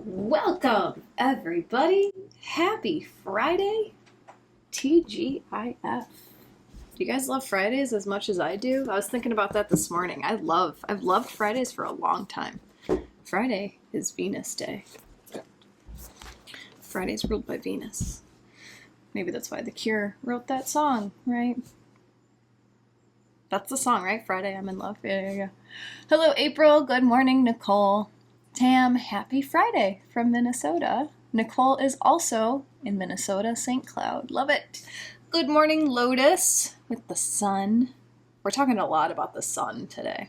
Welcome, everybody. Happy Friday. TGIF. Do you guys love Fridays as much as I do? I was thinking about that this morning. I've loved Fridays for a long time. Friday is Venus Day. Friday's ruled by Venus. Maybe that's why The Cure wrote that song, right? That's the song, right? Friday, I'm in love. There you go. Hello, April. Good morning, Nicole. Tam, happy Friday from Minnesota. Nicole is also in Minnesota, St. Cloud. Love it. Good morning, Lotus, with the sun. We're talking a lot about the sun today.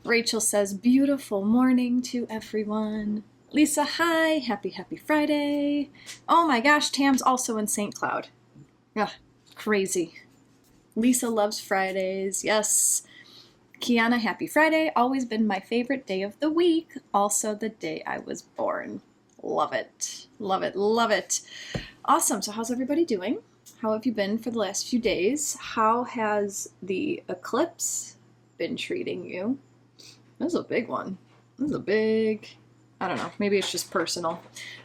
Rachel says, beautiful morning to everyone. Lisa, hi. Happy Friday. Oh my gosh, Tam's also in St. Cloud. Ugh, crazy. Lisa loves Fridays. Yes. Kiana, happy Friday. Always been my favorite day of the week. Also the day I was born. Love it. Love it. Love it. Awesome. So how's everybody doing? How have you been for the last few days? How has the eclipse been treating you? This is a big one. This is a big, I don't know, maybe it's just personal.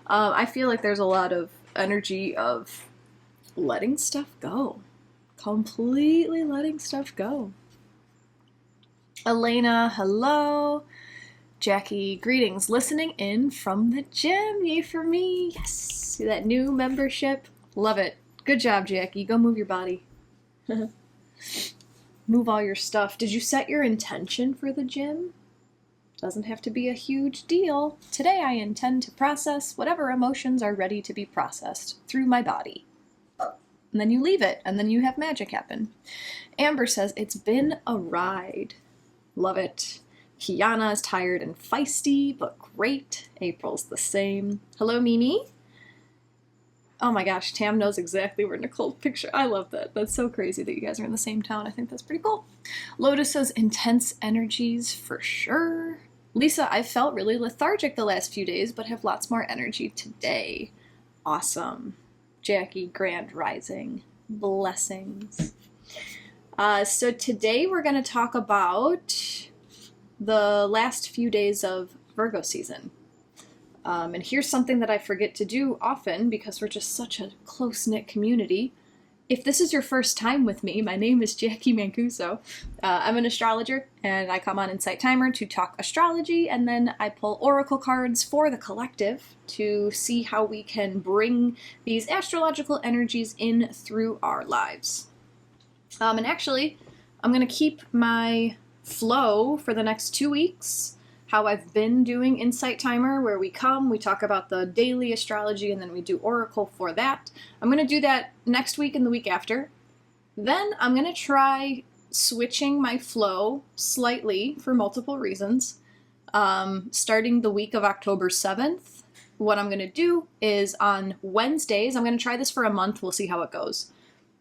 I feel like there's a lot of energy of letting stuff go. Completely letting stuff go. Elena, hello. Jackie, greetings. Listening in from the gym. Yay for me. Yes. See that new membership? Love it. Good job, Jackie. Go move your body. Move all your stuff. Did you set your intention for the gym? Doesn't have to be a huge deal. Today I intend to process whatever emotions are ready to be processed through my body. And then you leave it, and then you have magic happen. Amber says, it's been a ride. Love it. Kiana is tired and feisty, but great. April's the same. Hello, Mimi. Oh my gosh, Tam knows exactly where Nicole's picture. I love that. That's so crazy that you guys are in the same town. I think that's pretty cool. Lotus says, intense energies for sure. Lisa, I felt really lethargic the last few days, but have lots more energy today. Awesome. Jackie, grand rising. Blessings. So today we're going to talk about the last few days of Virgo season. And here's something that I forget to do often because we're just such a close-knit community. If this is your first time with me, my name is Jacqui Mancuso. I'm an astrologer, and I come on Insight Timer to talk astrology, and then I pull oracle cards for the collective to see how we can bring these astrological energies in through our lives. And actually, I'm going to keep my flow for the next 2 weeks, how I've been doing Insight Timer, where we talk about the daily astrology, and then we do oracle for that. I'm going to do that next week and the week after. Then I'm going to try switching my flow slightly for multiple reasons. Starting the week of October 7th, what I'm going to do is on Wednesdays, I'm going to try this for a month, we'll see how it goes.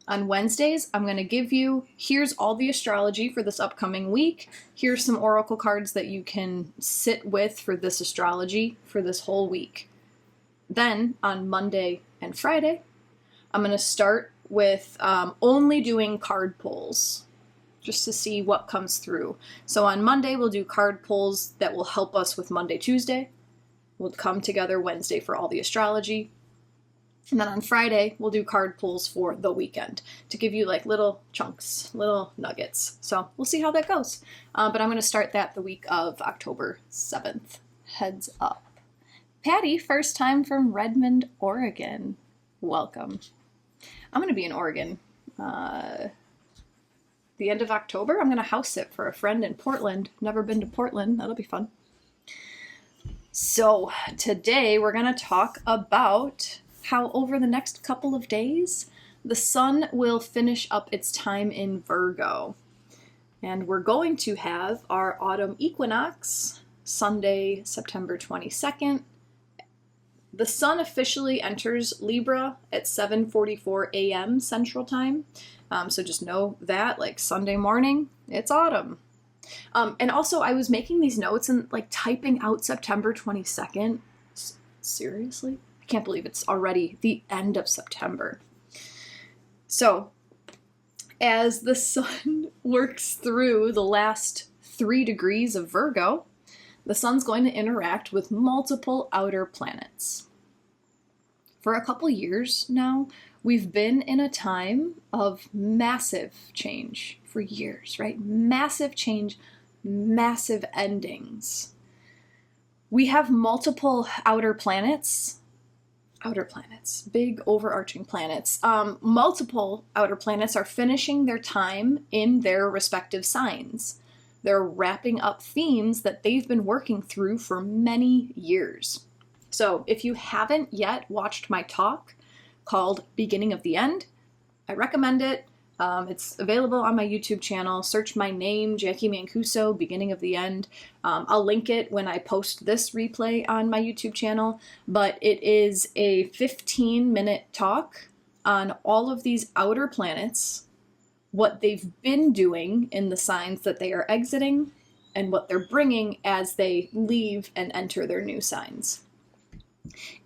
On Wednesdays, I'm going to give you, here's all the astrology for this upcoming week. Here's some oracle cards that you can sit with for this astrology for this whole week. Then, on Monday and Friday, I'm going to start with only doing card pulls, just to see what comes through. So on Monday, we'll do card pulls that will help us with Monday, Tuesday. We'll come together Wednesday for all the astrology. And then on Friday, we'll do card pulls for the weekend to give you like little chunks, little nuggets. So we'll see how that goes. But I'm going to start that the week of October 7th. Heads up. Patty, first time from Redmond, Oregon. Welcome. I'm going to be in Oregon the end of October. I'm going to house sit for a friend in Portland. Never been to Portland. That'll be fun. So today we're going to talk about how over the next couple of days, the sun will finish up its time in Virgo. And we're going to have our Autumn Equinox, Sunday, September 22nd. The sun officially enters Libra at 7:44 a.m. Central Time. So just know that, like Sunday morning, it's autumn. And also, I was making these notes and like typing out September 22nd. Seriously? Can't believe it's already the end of September. So, as the sun works through the last 3 degrees of Virgo, the sun's going to interact with multiple outer planets. For a couple years now, we've been in a time of massive change for years, right? Massive change, massive endings. We have multiple outer planets, big overarching planets. Multiple outer planets are finishing their time in their respective signs. They're wrapping up themes that they've been working through for many years. So if you haven't yet watched my talk called Beginning of the End, I recommend it. It's available on my YouTube channel. Search my name, Jacqui Mancuso, Beginning of the End. I'll link it when I post this replay on my YouTube channel, but it is a 15-minute talk on all of these outer planets, what they've been doing in the signs that they are exiting, and what they're bringing as they leave and enter their new signs.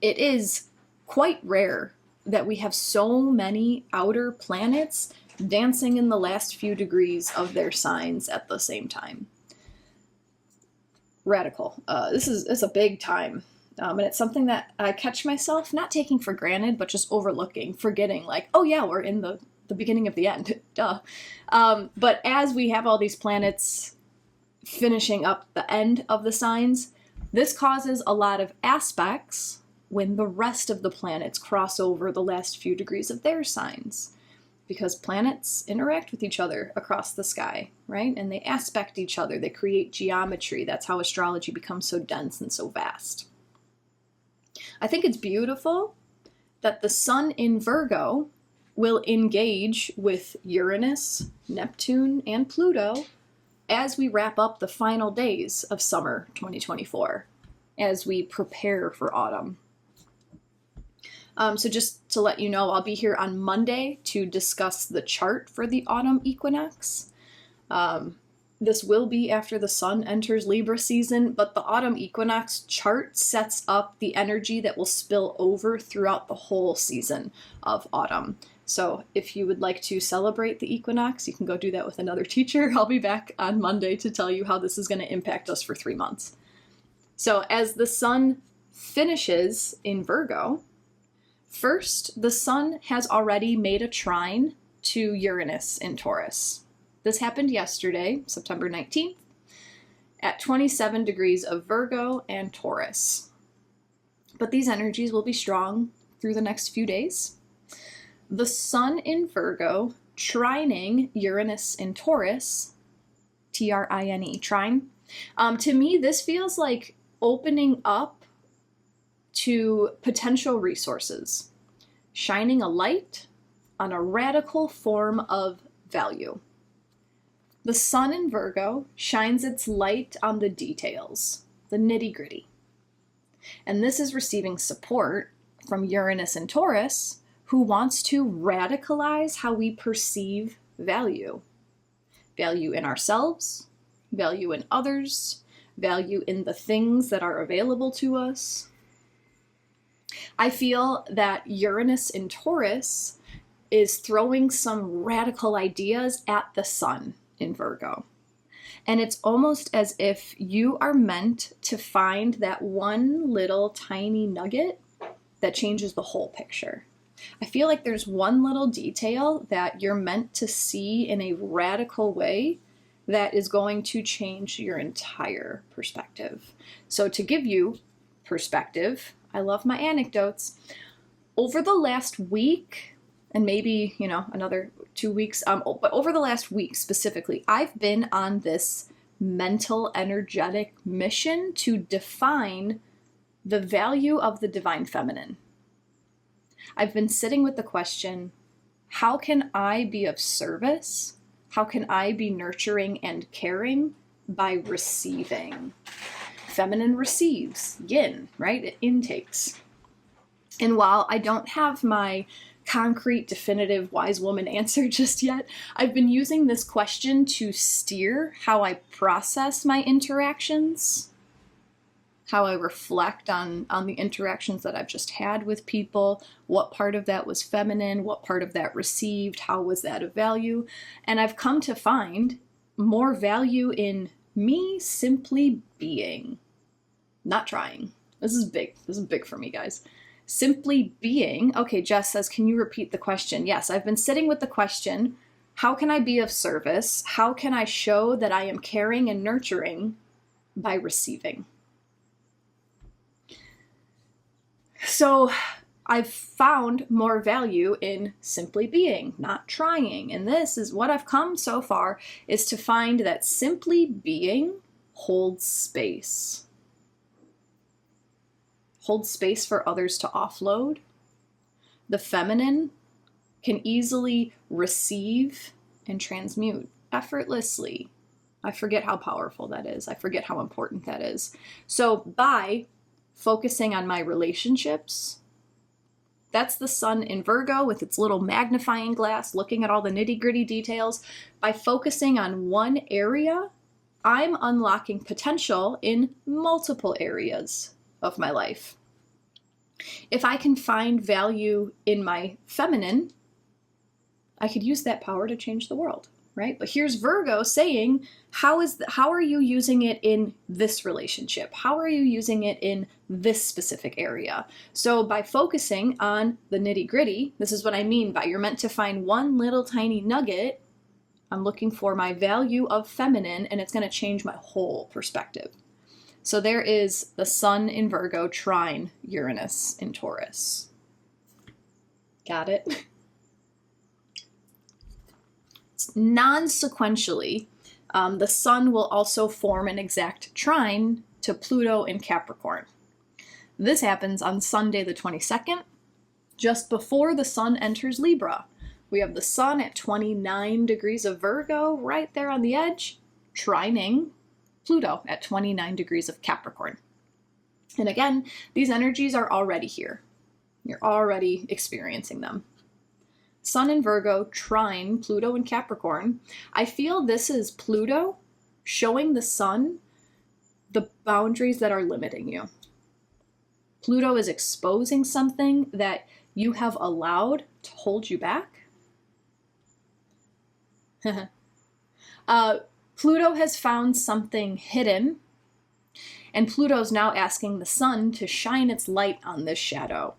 It is quite rare that we have so many outer planets dancing in the last few degrees of their signs at the same time. Radical. This is a big time. And it's something that I catch myself not taking for granted, but just overlooking, forgetting, like, oh yeah, we're in the beginning of the end. Duh. But as we have all these planets finishing up the end of the signs, this causes a lot of aspects when the rest of the planets cross over the last few degrees of their signs. Because planets interact with each other across the sky, right? And they aspect each other. They create geometry. That's how astrology becomes so dense and so vast. I think it's beautiful that the sun in Virgo will engage with Uranus, Neptune, and Pluto as we wrap up the final days of summer 2024, as we prepare for autumn. So just to let you know, I'll be here on Monday to discuss the chart for the autumn equinox. This will be after the sun enters Libra season, but the autumn equinox chart sets up the energy that will spill over throughout the whole season of autumn. So if you would like to celebrate the equinox, you can go do that with another teacher. I'll be back on Monday to tell you how this is going to impact us for 3 months. So as the sun finishes in Virgo, first, the sun has already made a trine to Uranus in Taurus. This happened yesterday, September 19th, at 27 degrees of Virgo and Taurus. But these energies will be strong through the next few days. The sun in Virgo trining Uranus in Taurus, T-R-I-N-E, trine. To me, this feels like opening up to potential resources, shining a light on a radical form of value. The sun in Virgo shines its light on the details, the nitty-gritty. And this is receiving support from Uranus and Taurus, who wants to radicalize how we perceive value. Value in ourselves, value in others, value in the things that are available to us. I feel that Uranus in Taurus is throwing some radical ideas at the sun in Virgo. And it's almost as if you are meant to find that one little tiny nugget that changes the whole picture. I feel like there's one little detail that you're meant to see in a radical way that is going to change your entire perspective. So to give you perspective, I love my anecdotes. Over the last week, and maybe, another 2 weeks, but over the last week specifically, I've been on this mental, energetic mission to define the value of the divine feminine. I've been sitting with the question, how can I be of service? How can I be nurturing and caring by receiving? Feminine receives, yin, right? It intakes. And while I don't have my concrete, definitive, wise woman answer just yet, I've been using this question to steer how I process my interactions, how I reflect on the interactions that I've just had with people, what part of that was feminine, what part of that received, how was that of value. And I've come to find more value in me simply being, not trying. This is big. This is big for me, guys. Simply being. Okay, Jess says, can you repeat the question? Yes, I've been sitting with the question, how can I be of service? How can I show that I am caring and nurturing by receiving? So I've found more value in simply being, not trying. And this is what I've come so far, is to find that simply being holds space. Holds space for others to offload. The feminine can easily receive and transmute effortlessly. I forget how powerful that is. I forget how important that is. So by focusing on my relationships, that's the sun in Virgo with its little magnifying glass, looking at all the nitty-gritty details. By focusing on one area, I'm unlocking potential in multiple areas of my life. If I can find value in my feminine, I could use that power to change the world, right? But here's Virgo saying, how are you using it in this relationship? How are you using it in this specific area? So by focusing on the nitty-gritty, this is what I mean by you're meant to find one little tiny nugget. I'm looking for my value of feminine, and it's going to change my whole perspective. So there is the sun in Virgo, trine Uranus in Taurus. Got it? Non-sequentially, the sun will also form an exact trine to Pluto in Capricorn. This happens on Sunday the 22nd, just before the sun enters Libra. We have the sun at 29 degrees of Virgo, right there on the edge, trining Pluto at 29 degrees of Capricorn. And again, these energies are already here. You're already experiencing them. Sun in Virgo, trine Pluto in Capricorn. I feel this is Pluto showing the sun the boundaries that are limiting you. Pluto is exposing something that you have allowed to hold you back. Pluto has found something hidden, and Pluto's now asking the sun to shine its light on this shadow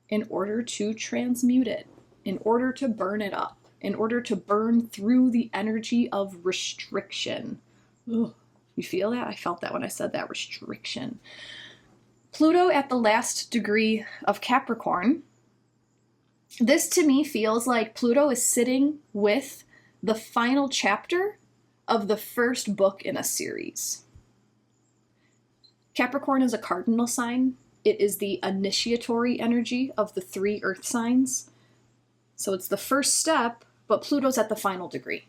in order to transmute it, in order to burn it up, in order to burn through the energy of restriction. Ugh, you feel that? I felt that when I said that, restriction. Pluto at the last degree of Capricorn. This to me feels like Pluto is sitting with the final chapter of the first book in a series. Capricorn is a cardinal sign. It is the initiatory energy of the 3 earth signs. So it's the first step, but Pluto's at the final degree.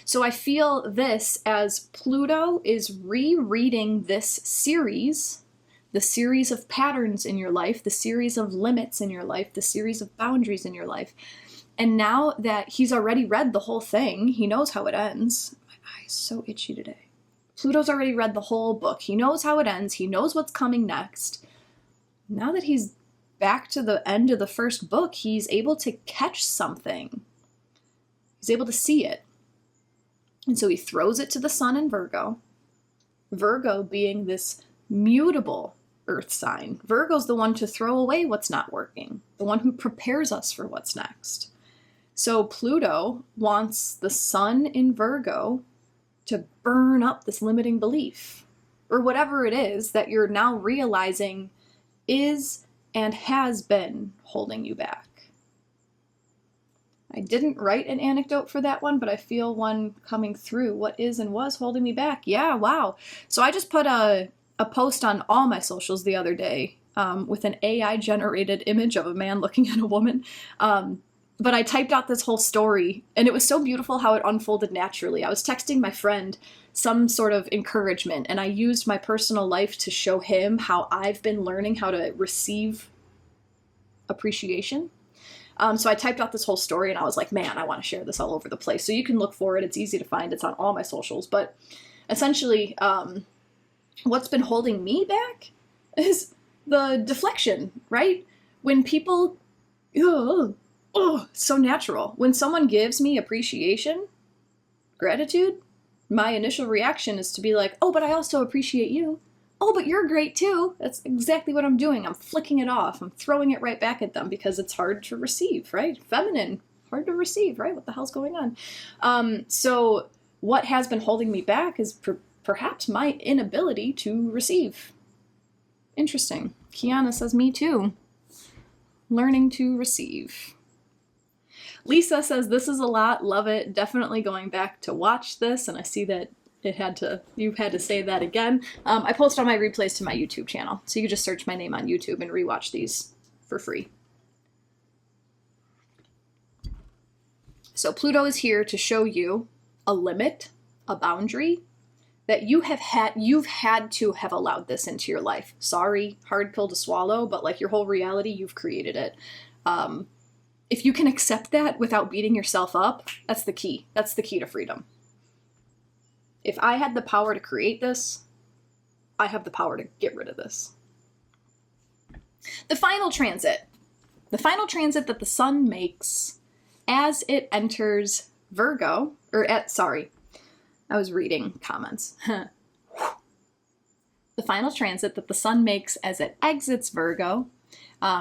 So I feel this as Pluto is rereading this series, the series of patterns in your life, the series of limits in your life, the series of boundaries in your life. And now that he's already read the whole thing, he knows how it ends. My eye is so itchy today. Pluto's already read the whole book. He knows how it ends. He knows what's coming next. Now that he's back to the end of the first book, he's able to catch something. He's able to see it. And so he throws it to the sun in Virgo. Virgo being this mutable earth sign. Virgo's the one to throw away what's not working, the one who prepares us for what's next. So Pluto wants the sun in Virgo to burn up this limiting belief, or whatever it is that you're now realizing is and has been holding you back. I didn't write an anecdote for that one, but I feel one coming through. What is and was holding me back? Yeah, wow. So I just put a post on all my socials the other day with an AI-generated image of a man looking at a woman. But I typed out this whole story, and it was so beautiful how it unfolded naturally. I was texting my friend some sort of encouragement, and I used my personal life to show him how I've been learning how to receive appreciation. So I typed out this whole story, and I was like, man, I want to share this all over the place. So you can look for it. It's easy to find. It's on all my socials. But essentially, what's been holding me back is the deflection, right? When people... it's so natural. When someone gives me appreciation, gratitude, my initial reaction is to be like, oh, but I also appreciate you. oh, but you're great too. That's exactly what I'm doing. I'm flicking it off. I'm throwing it right back at them because it's hard to receive, right? Feminine, hard to receive, right? What the hell's going on? So what has been holding me back is perhaps my inability to receive. Interesting. Kiana says, me too. Learning to receive. Lisa says, this is a lot. Love it. Definitely going back to watch this. And I see that you've had to say that again. I post all my replays to my YouTube channel. So you can just search my name on YouTube and rewatch these for free. So Pluto is here to show you a limit, a boundary that you've had to have allowed this into your life. Sorry, hard pill to swallow, but like your whole reality, you've created it. If you can accept that without beating yourself up, that's the key. That's the key to freedom. If I had the power to create this, I have the power to get rid of this. The final transit that the sun makes as it enters Virgo, I was reading comments. The final transit that the sun makes as it exits Virgo,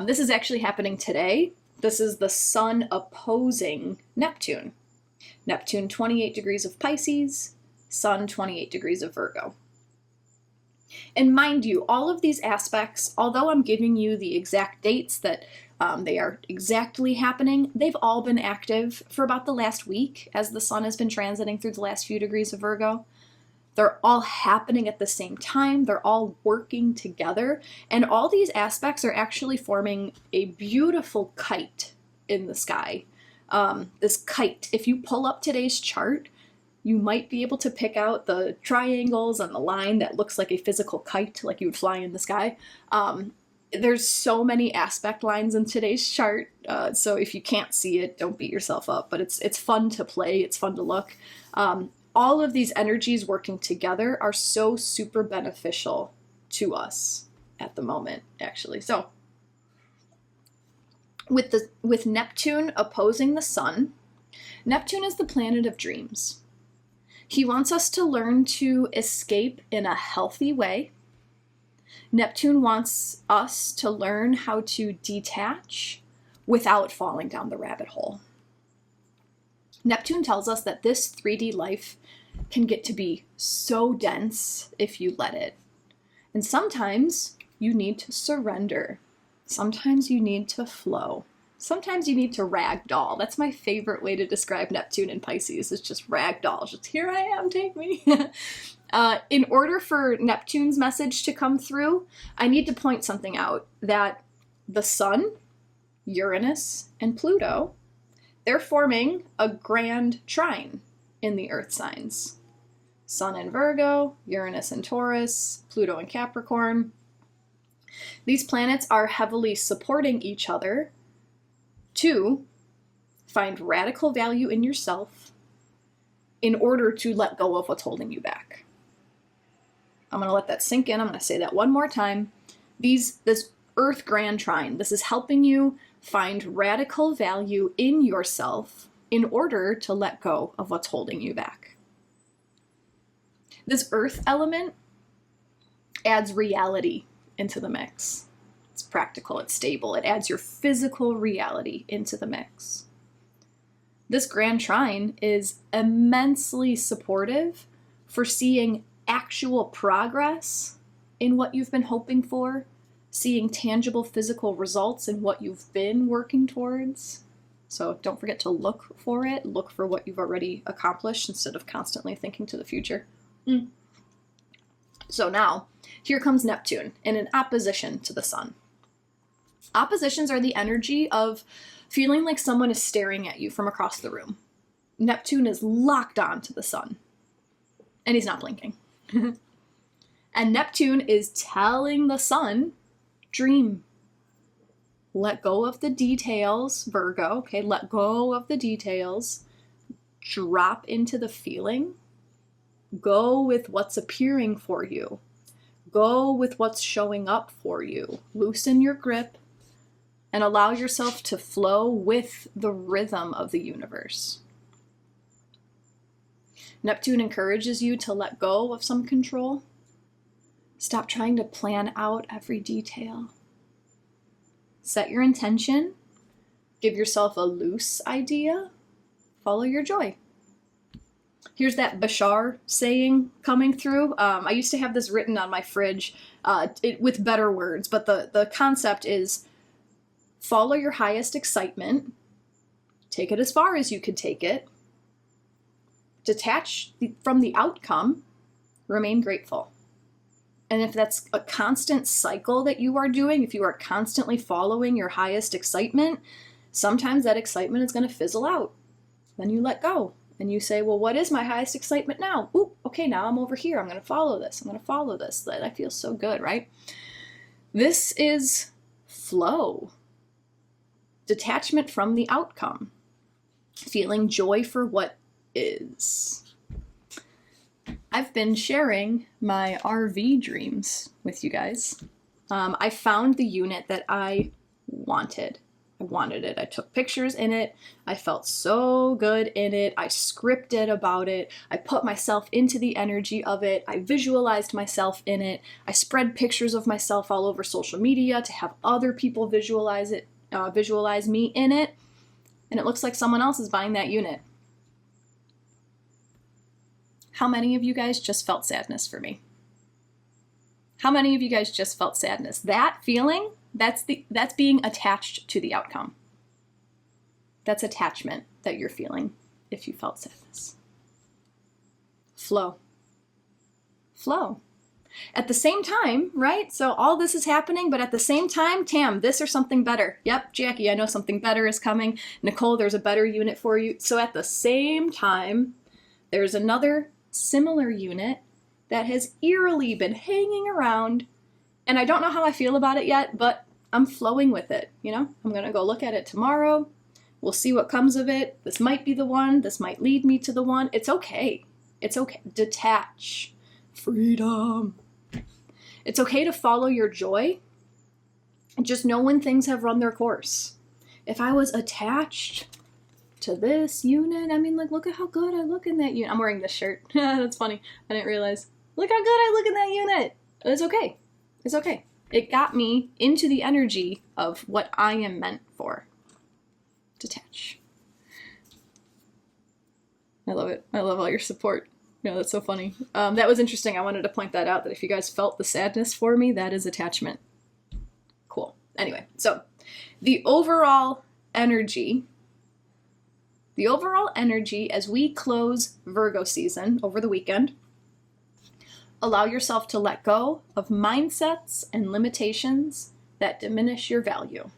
this is actually happening today. This is the sun opposing Neptune. Neptune 28 degrees of Pisces, sun 28 degrees of Virgo. And mind you, all of these aspects, although I'm giving you the exact dates that they are exactly happening, they've all been active for about the last week as the sun has been transiting through the last few degrees of Virgo. They're all happening at the same time. They're all working together. And all these aspects are actually forming a beautiful kite in the sky. This kite, if you pull up today's chart, you might be able to pick out the triangles and the line that looks like a physical kite, like you would fly in the sky. There's so many aspect lines in today's chart, so if you can't see it, don't beat yourself up, but it's fun to play, it's fun to look. All of these energies working together are so super beneficial to us at the moment, actually. So, with Neptune opposing the sun, Neptune is the planet of dreams. He wants us to learn to escape in a healthy way. Neptune wants us to learn how to detach without falling down the rabbit hole. Neptune tells us that this 3D life can get to be so dense if you let it. And sometimes you need to surrender. Sometimes you need to flow. Sometimes you need to ragdoll. That's my favorite way to describe Neptune in Pisces, is just ragdoll. Just, here I am, take me. In order for Neptune's message to come through, I need to point something out, that the sun, Uranus, and Pluto, they're forming a grand trine in the earth signs. Sun in Virgo, Uranus in Taurus, Pluto in Capricorn. These planets are heavily supporting each other to find radical value in yourself in order to let go of what's holding you back. I'm going to let that sink in. I'm going to say that one more time. This Earth Grand Trine, this is helping you find radical value in yourself in order to let go of what's holding you back. This Earth element adds reality into the mix. It's practical, it's stable, it adds your physical reality into the mix. This Grand Trine is immensely supportive for seeing actual progress in what you've been hoping for, seeing tangible physical results in what you've been working towards. So don't forget to look for it, look for what you've already accomplished instead of constantly thinking to the future. So now, here comes Neptune in an opposition to the sun. Oppositions are the energy of feeling like someone is staring at you from across the room. Neptune is locked on to the sun, and he's not blinking. And Neptune is telling the sun, dream. Let go of the details, Virgo, okay? Let go of the details. Drop into the feeling. Go with what's appearing for you. Go with what's showing up for you. Loosen your grip and allow yourself to flow with the rhythm of the universe. Neptune encourages you to let go of some control, Stop trying to plan out every detail. Set your intention. Give yourself a loose idea. Follow your joy. Here's that Bashar saying coming through. I used to have this written on my fridge with better words, but the concept is follow your highest excitement. Take it as far as you could take it. Detach from the outcome. Remain grateful. And if that's a constant cycle that you are doing, if you are constantly following your highest excitement, sometimes that excitement is going to fizzle out. Then you let go and you say, well, what is my highest excitement now? Ooh, okay, now I'm over here. I'm going to follow this. I'm going to follow this. That feels so good, right? This is flow. Detachment from the outcome. Feeling joy for what is. I've been sharing my RV dreams with you guys. I found the unit that I wanted. I wanted it. I took pictures in it. I felt so good in it. I scripted about it. I put myself into the energy of it. I visualized myself in it. I spread pictures of myself all over social media to have other people visualize it, visualize me in it. And it looks like someone else is buying that unit. How many of you guys just felt sadness for me? How many of you guys just felt sadness? That feeling, that's being attached to the outcome. That's attachment that you're feeling if you felt sadness. Flow. Flow. At the same time, right? So all this is happening, but at the same time, Tam, this or something better. Yep, Jackie, I know something better is coming. Nicole, there's a better unit for you. So at the same time, there's another similar unit that has eerily been hanging around, and I don't know how I feel about it yet, but I'm flowing with it, you know? I'm gonna go look at it tomorrow. We'll see what comes of it. This might be the one. This might lead me to the one. It's okay. It's okay. Detach. Freedom. It's okay to follow your joy. Just know when things have run their course. If I was attached to this unit, I mean, like, look at how good I look in that unit. I'm wearing this shirt. That's funny. I didn't realize. Look how good I look in that unit. It's okay. It's okay. It got me into the energy of what I am meant for. Detach. I love it. I love all your support. No, that's so funny. That was interesting. I wanted to point that out, that if you guys felt the sadness for me, that is attachment. Cool. Anyway, so the overall energy as we close Virgo season over the weekend, allow yourself to let go of mindsets and limitations that diminish your value.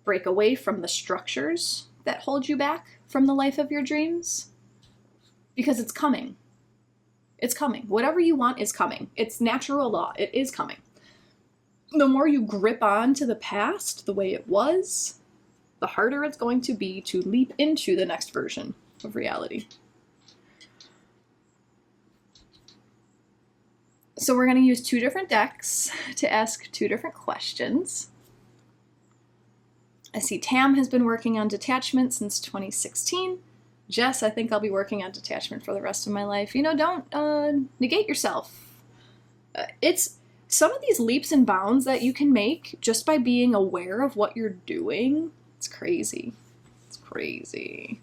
Break away from the structures that hold you back from the life of your dreams, because it's coming. It's coming. Whatever you want is coming. It's natural law. It is coming. The more you grip on to the past the way it was, the harder it's going to be to leap into the next version of reality. So we're going to use two different decks to ask two different questions. I see Tam has been working on detachment since 2016. Jess, I think I'll be working on detachment for the rest of my life. You know, don't negate yourself. It's some of these leaps and bounds that you can make just by being aware of what you're doing. It's crazy. It's crazy.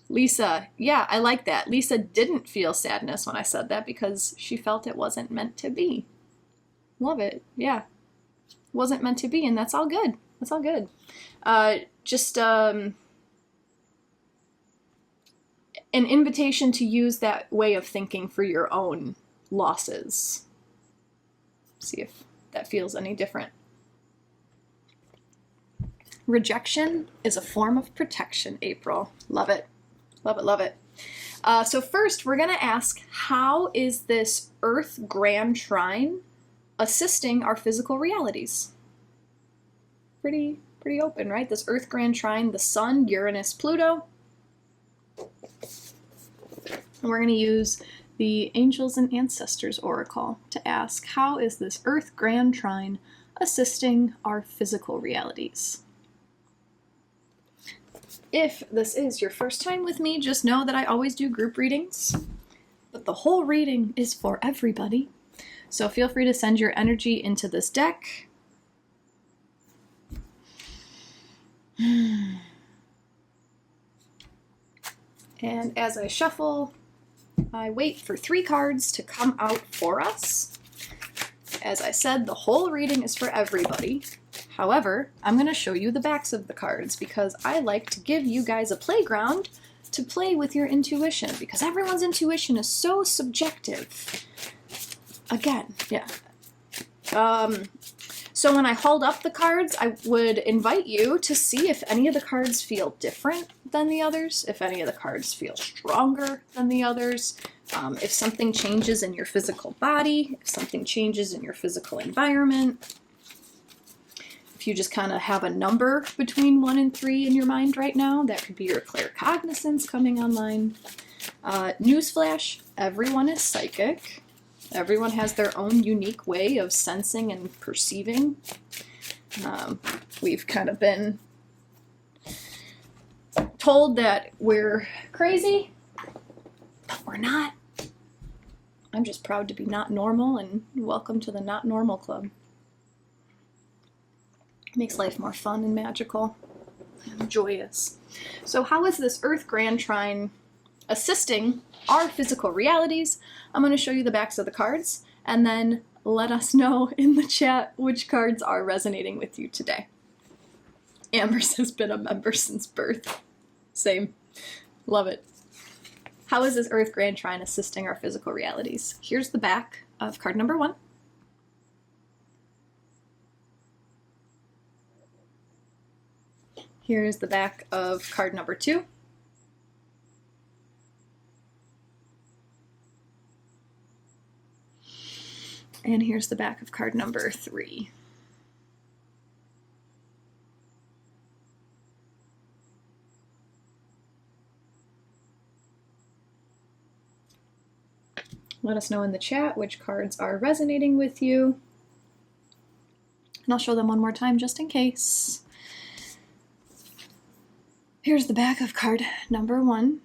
Lisa, yeah, I like that. Lisa didn't feel sadness when I said that because she felt it wasn't meant to be. Love it. Yeah. Wasn't meant to be, and that's all good. That's all good. An invitation to use that way of thinking for your own losses. See if that feels any different. Rejection is a form of protection, April. Love it. Love it, love it. So first, we're going to ask, how is this Earth Grand Trine assisting our physical realities? Pretty open, right? This Earth Grand Trine, the Sun, Uranus, Pluto. And we're going to use the Angels and Ancestors Oracle to ask, how is this Earth Grand Trine assisting our physical realities? If this is your first time with me, just know that I always do group readings. but the whole reading is for everybody. So feel free to send your energy into this deck. And as I shuffle, I wait for 3 cards to come out for us. As I said, the whole reading is for everybody. However, I'm going to show you the backs of the cards because I like to give you guys a playground to play with your intuition, because everyone's intuition is so subjective. Again, yeah. So when I hold up the cards, I would invite you to see if any of the cards feel different than the others, if any of the cards feel stronger than the others, if something changes in your physical body, if something changes in your physical environment. If you just kind of have a number between 1 and 3 in your mind right now, that could be your claircognizance coming online. Newsflash, everyone is psychic. Everyone has their own unique way of sensing and perceiving. We've kind of been told that we're crazy, but we're not. I'm just proud to be not normal, and welcome to the Not Normal Club. Makes life more fun and magical and joyous. So how is this Earth Grand Trine assisting our physical realities? I'm going to show you the backs of the cards, and then let us know in the chat which cards are resonating with you today. Amber's has been a member since birth. Same. Love it. How is this Earth Grand Trine assisting our physical realities? Here's the back of card number 1. Here's the back of card number 2. And here's the back of card number 3. Let us know in the chat which cards are resonating with you. And I'll show them one more time just in case. Here's the back of card number 1.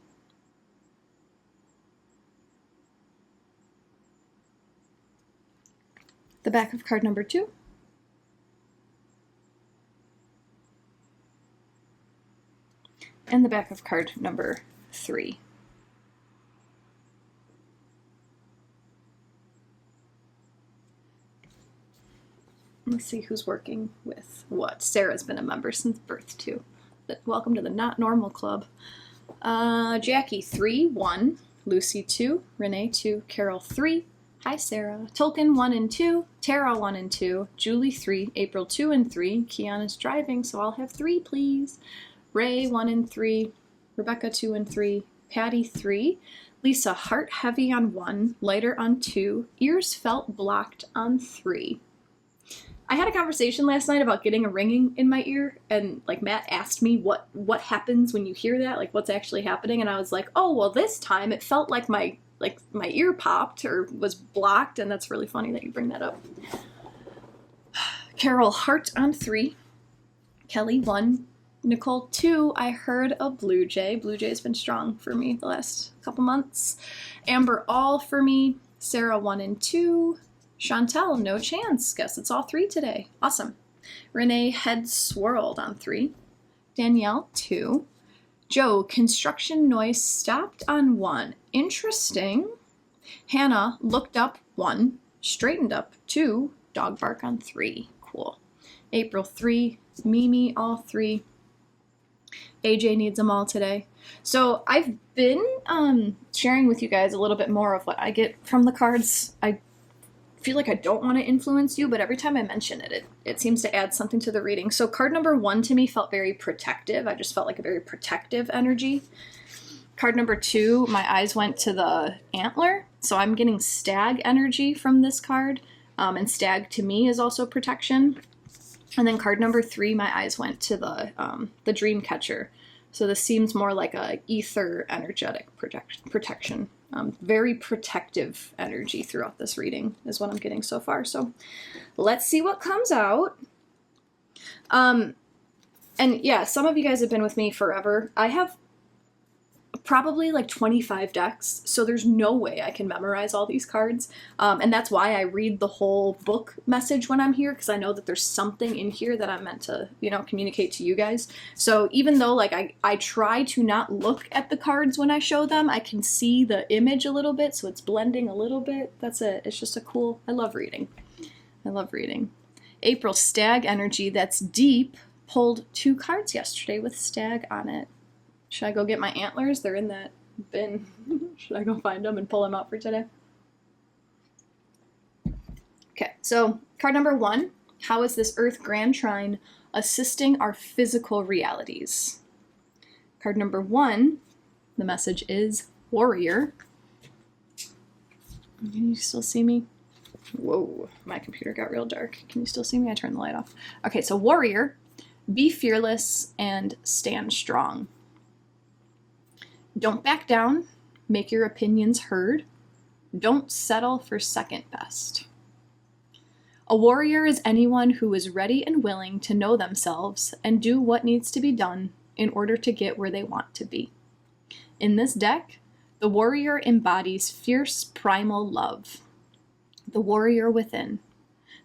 The back of card number 2. And the back of card number 3. Let's see who's working with what. Sarah's been a member since birth too. Welcome to the Not Normal Club. Jacqui 3, 1, Lucy 2, Renee 2, Carol 3. Hi Sarah. Tolkien 1 and 2, Tara 1 and 2, Julie 3, April 2 and 3. Kiana's driving, so I'll have 3 please. Ray 1 and 3, Rebecca 2 and 3, Patty 3, Lisa heart heavy on 1, lighter on 2, ears felt blocked on 3. I had a conversation last night about getting a ringing in my ear, and like Matt asked me what happens when you hear that, like what's actually happening, and I was like, oh well, this time it felt like my ear popped or was blocked, and that's really funny that you bring that up. Carol heart on 3, Kelly 1, Nicole 2. I heard a Blue Jay. Blue Jay's been strong for me the last couple months. Amber all for me. Sarah 1 and 2. Chantel, no chance. Guess it's all 3 today. Awesome. Renee, head swirled on 3. Danielle, 2. Joe, construction noise stopped on 1. Interesting. Hannah, looked up 1. Straightened up 2. Dog bark on 3. Cool. April, 3. Mimi, all 3. AJ needs them all today. So I've been sharing with you guys a little bit more of what I get from the cards. I feel like I don't want to influence you, but every time I mention it, it seems to add something to the reading. So card number 1 to me felt very protective. I just felt like a very protective energy. Card number 2, my eyes went to the antler. So I'm getting stag energy from this card. And stag to me is also protection. And then card number 3, my eyes went to the dream catcher. So this seems more like a ether energetic protection. Very protective energy throughout this reading is what I'm getting so far. So let's see what comes out. And yeah, some of you guys have been with me forever. I have probably like 25 decks, so there's no way I can memorize all these cards. And that's why I read the whole book message when I'm here, because I know that there's something in here that I'm meant to, you know, communicate to you guys. So even though like I try to not look at the cards when I show them, I can see the image a little bit, so it's blending a little bit. That's it. It's just a cool, I love reading. I love reading. April, stag energy, that's deep. Pulled 2 cards yesterday with stag on it. Should I go get my antlers? They're in that bin. Should I go find them and pull them out for today? Okay, so card number 1. How is this Earth Grand Trine assisting our physical realities? Card number 1, the message is Warrior. Can you still see me? Whoa, my computer got real dark. Can you still see me? I turned the light off. Okay, so Warrior, be fearless and stand strong. Don't back down, make your opinions heard. Don't settle for second best. A warrior is anyone who is ready and willing to know themselves and do what needs to be done in order to get where they want to be. In this deck, the warrior embodies fierce primal love. The warrior within,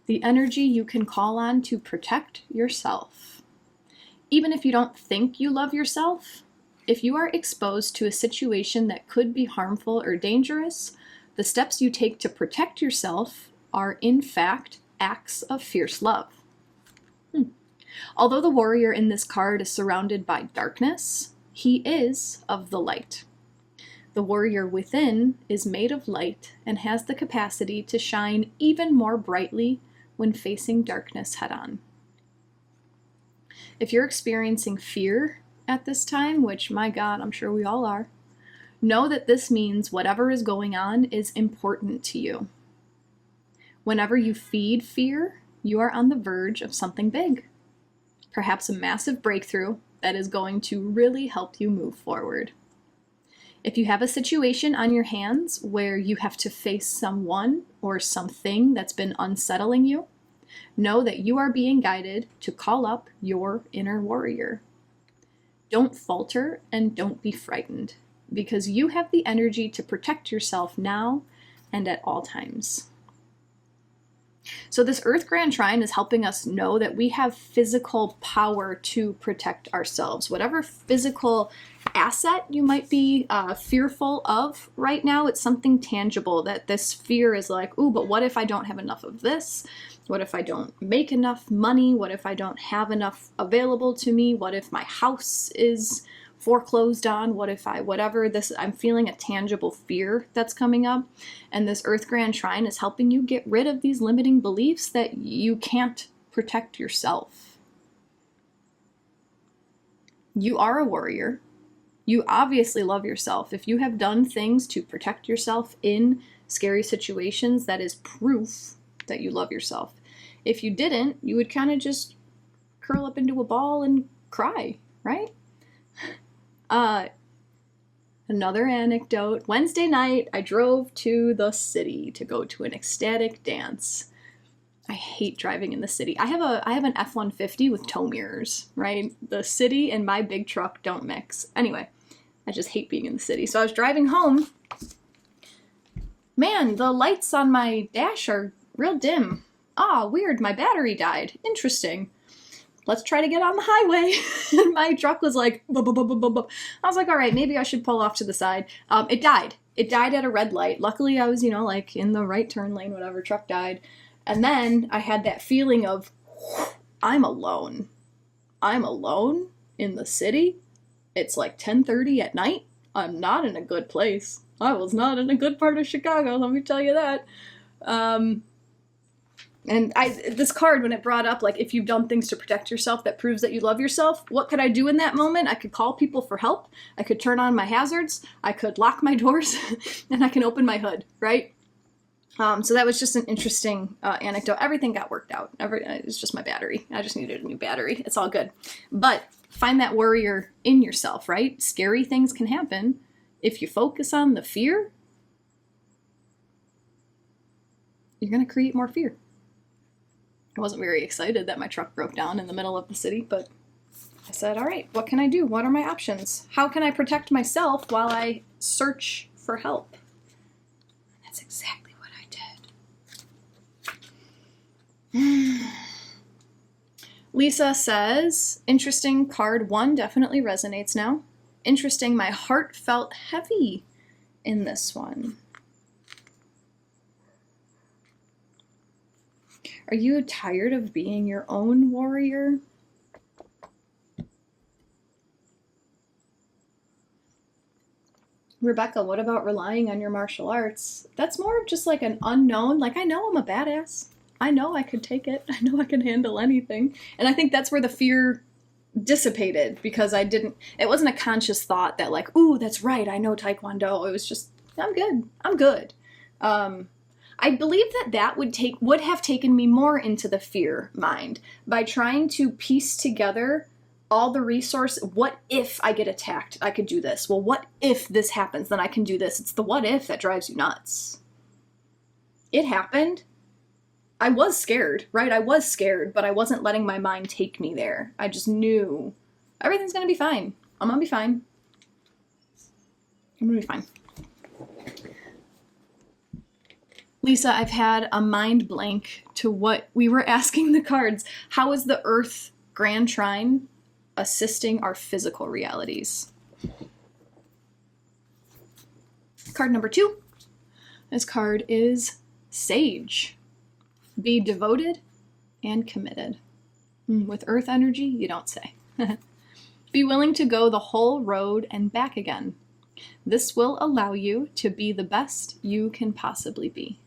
the energy you can call on to protect yourself. Even if you don't think you love yourself, if you are exposed to a situation that could be harmful or dangerous, the steps you take to protect yourself are, in fact, acts of fierce love. Although the warrior in this card is surrounded by darkness, he is of the light. The warrior within is made of light and has the capacity to shine even more brightly when facing darkness head-on. If you're experiencing fear at this time, which, my God, I'm sure we all are, know that this means whatever is going on is important to you. Whenever you feed fear, you are on the verge of something big, perhaps a massive breakthrough that is going to really help you move forward. If you have a situation on your hands where you have to face someone or something that's been unsettling you, know that you are being guided to call up your inner warrior. Don't falter and don't be frightened, because you have the energy to protect yourself now and at all times. So this Earth Grand Trine is helping us know that we have physical power to protect ourselves. Whatever physical asset you might be fearful of right now, it's something tangible that this fear is like, ooh, but what if I don't have enough of this? What if I don't make enough money? What if I don't have enough available to me? What if my house is foreclosed on? What if I'm feeling a tangible fear that's coming up. And this Earth Grand Trine is helping you get rid of these limiting beliefs that you can't protect yourself. You are a warrior. You obviously love yourself. If you have done things to protect yourself in scary situations, that is proof that you love yourself. If you didn't, you would kind of just curl up into a ball and cry, right? Another anecdote. Wednesday night, I drove to the city to go to an ecstatic dance. I hate driving in the city. I have an F-150 with tow mirrors, right? The city and my big truck don't mix. Anyway, I just hate being in the city. So I was driving home. Man, the lights on my dash are real dim. Ah, weird, my battery died. Interesting. Let's try to get on the highway. And my truck was like, bup, bup, bup, bup, bup, bup. I was like, all right, maybe I should pull off to the side. It died. It died at a red light. Luckily, I was, like in the right turn lane, whatever, truck died. And then I had that feeling of, I'm alone. I'm alone in the city. It's like 10:30 at night. I'm not in a good place. I was not in a good part of Chicago, let me tell you that. And this card, when it brought up, like, if you've done things to protect yourself, that proves that you love yourself. What could I do in that moment? I could call people for help. I could turn on my hazards. I could lock my doors. And I can open my hood, right? So that was just an interesting anecdote. Everything got worked out. It was just my battery. I just needed a new battery. It's all good. But find that warrior in yourself, right? Scary things can happen. If you focus on the fear, you're going to create more fear. I wasn't very excited that my truck broke down in the middle of the city, but I said, all right, what can I do? What are my options? How can I protect myself while I search for help? And that's exactly what I did. Lisa says, interesting, card 1 definitely resonates now. Interesting, my heart felt heavy in this one. Are you tired of being your own warrior? Rebecca, what about relying on your martial arts? That's more of just like an unknown, like I know I'm a badass. I know I could take it. I know I can handle anything. And I think that's where the fear dissipated, because it wasn't a conscious thought that like, ooh, that's right, I know Taekwondo. It was just, I'm good. I believe that would have taken me more into the fear mind by trying to piece together all the resource. What if I get attacked? I could do this. Well, what if this happens? Then I can do this. It's the what if that drives you nuts. It happened. I was scared, right? I was scared, but I wasn't letting my mind take me there. I just knew everything's going to be fine. I'm going to be fine. I'm going to be fine. Lisa, I've had a mind blank to what we were asking the cards. How is the Earth Grand Trine assisting our physical realities? Card number 2. This card is Sage. Be devoted and committed. With Earth energy, you don't say. Be willing to go the whole road and back again. This will allow you to be the best you can possibly be.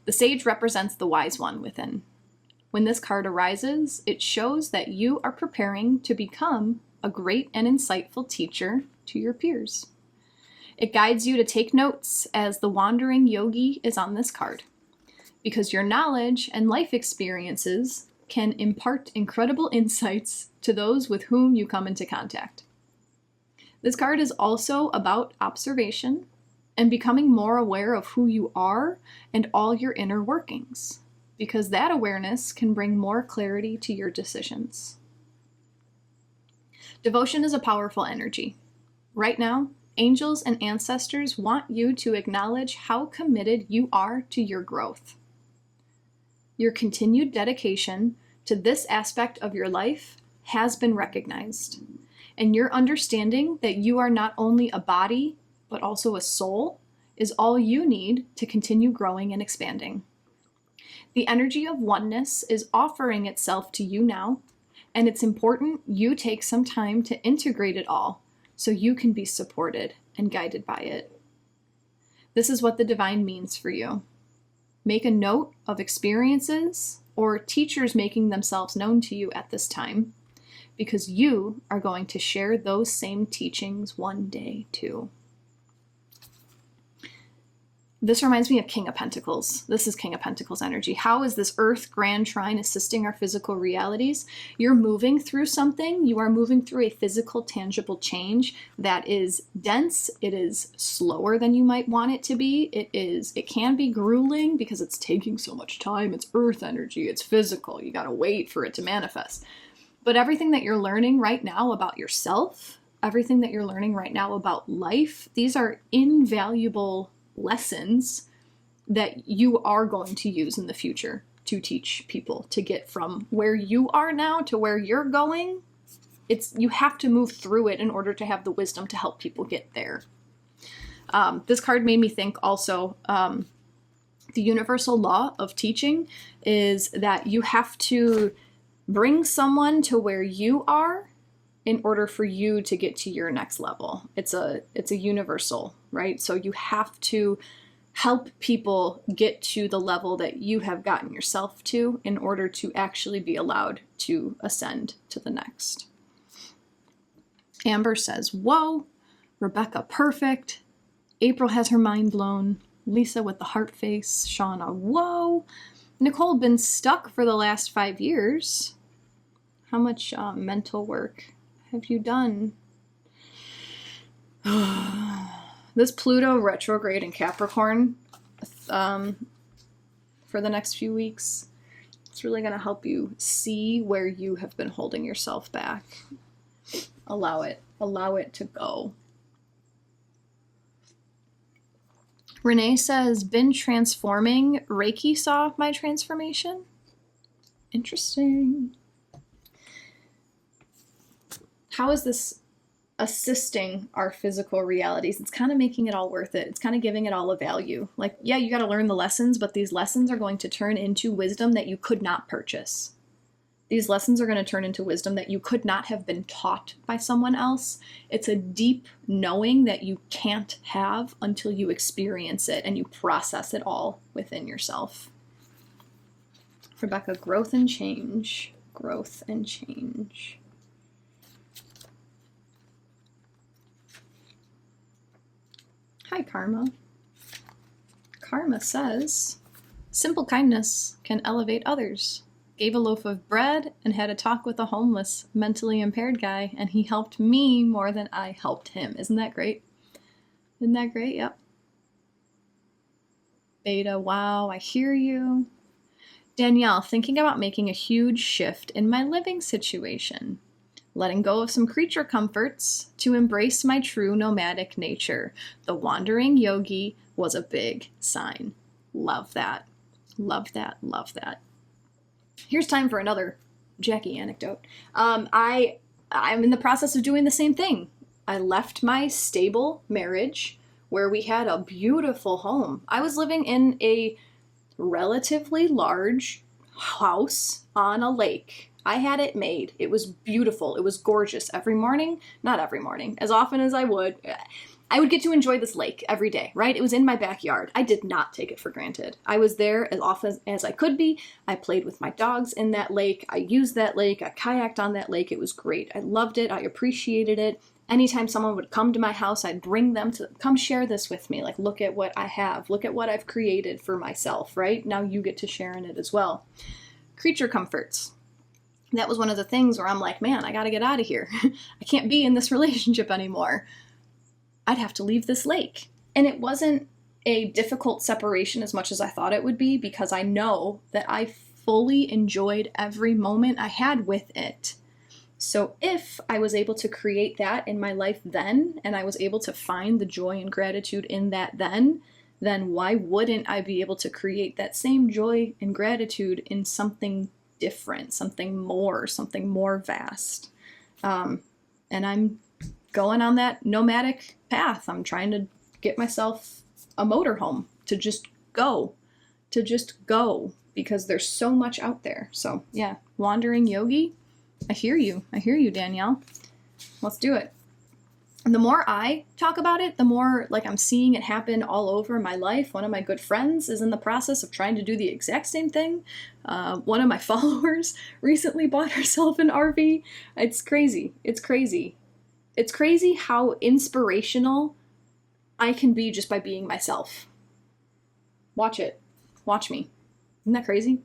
The Sage represents the wise one within. When this card arises, it shows that you are preparing to become a great and insightful teacher to your peers. It guides you to take notes as the wandering yogi is on this card, because your knowledge and life experiences can impart incredible insights to those with whom you come into contact. This card is also about observation and becoming more aware of who you are and all your inner workings, because that awareness can bring more clarity to your decisions. Devotion is a powerful energy. Right now, angels and ancestors want you to acknowledge how committed you are to your growth. Your continued dedication to this aspect of your life has been recognized, and your understanding that you are not only a body, but also a soul, is all you need to continue growing and expanding. The energy of oneness is offering itself to you now, and it's important you take some time to integrate it all so you can be supported and guided by it. This is what the divine means for you. Make a note of experiences or teachers making themselves known to you at this time, because you are going to share those same teachings one day too. This reminds me of King of Pentacles. This is King of Pentacles energy. How is this Earth Grand Trine assisting our physical realities? You're moving through something. You are moving through a physical, tangible change that is dense. It is slower than you might want it to be. It can be grueling because it's taking so much time. It's Earth energy. It's physical. You got to wait for it to manifest. But everything that you're learning right now about yourself, everything that you're learning right now about life, these are invaluable lessons that you are going to use in the future to teach people to get from where you are now to where you're going. You have to move through it in order to have the wisdom to help people get there. This card made me think also, the universal law of teaching is that you have to bring someone to where you are in order for you to get to your next level. It's a universal, right? So you have to help people get to the level that you have gotten yourself to in order to actually be allowed to ascend to the next. Amber says, whoa. Rebecca, perfect. April has her mind blown. Lisa with the heart face. Shauna, whoa. Nicole, been stuck for the last 5 years. How much mental work have you done? This Pluto retrograde in Capricorn for the next few weeks, It's really going to help you see where you have been holding yourself back. Allow it to go. Renee says, been transforming. Reiki saw my transformation. Interesting. How is this assisting our physical realities? It's kind of making it all worth it. It's kind of giving it all a value. Like, yeah, you got to learn the lessons, but these lessons are going to turn into wisdom that you could not purchase. These lessons are going to turn into wisdom that you could not have been taught by someone else. It's a deep knowing that you can't have until you experience it and you process it all within yourself. Rebecca, growth and change. Growth and change. Hi, Karma. Karma says, simple kindness can elevate others. Gave a loaf of bread and had a talk with a homeless, mentally impaired guy, and he helped me more than I helped him. Isn't that great? Isn't that great? Yep. Beta, wow, I hear you. Danielle, thinking about making a huge shift in my living situation. Letting go of some creature comforts to embrace my true nomadic nature. The wandering yogi was a big sign. Love that. Love that. Love that. Here's time for another Jacqui anecdote. I'm in the process of doing the same thing. I left my stable marriage where we had a beautiful home. I was living in a relatively large house on a lake. I had it made. It was beautiful. It was gorgeous. Every morning, not every morning, as often as I would get to enjoy this lake every day, right? It was in my backyard. I did not take it for granted. I was there as often as I could be. I played with my dogs in that lake. I used that lake. I kayaked on that lake. It was great. I loved it. I appreciated it. Anytime someone would come to my house, I'd bring them to come share this with me. Like, look at what I have. Look at what I've created for myself, right? Now you get to share in it as well. Creature comforts. That was one of the things where I'm like, man, I got to get out of here. I can't be in this relationship anymore. I'd have to leave this lake. And it wasn't a difficult separation as much as I thought it would be, because I know that I fully enjoyed every moment I had with it. So if I was able to create that in my life then, and I was able to find the joy and gratitude in that then why wouldn't I be able to create that same joy and gratitude in something different, something more vast? And I'm going on that nomadic path. I'm trying to get myself a motorhome to just go, because there's so much out there. So yeah, wandering yogi, I hear you, Danielle. Let's do it. And the more I talk about it, the more like I'm seeing it happen all over my life. One of my good friends is in the process of trying to do the exact same thing. One of my followers recently bought herself an RV. It's crazy. It's crazy. It's crazy how inspirational I can be just by being myself. Watch it. Watch me. Isn't that crazy?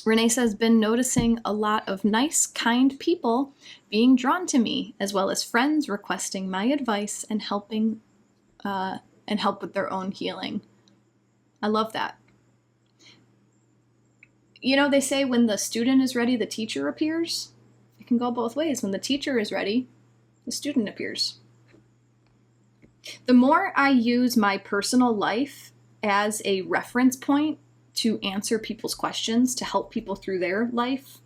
Renee says, been noticing a lot of nice, kind people being drawn to me, as well as friends requesting my advice and helping and help with their own healing. I love that. You know, they say when the student is ready, the teacher appears. It can go both ways. When the teacher is ready, the student appears. The more I use my personal life as a reference point to answer people's questions, to help people through their life,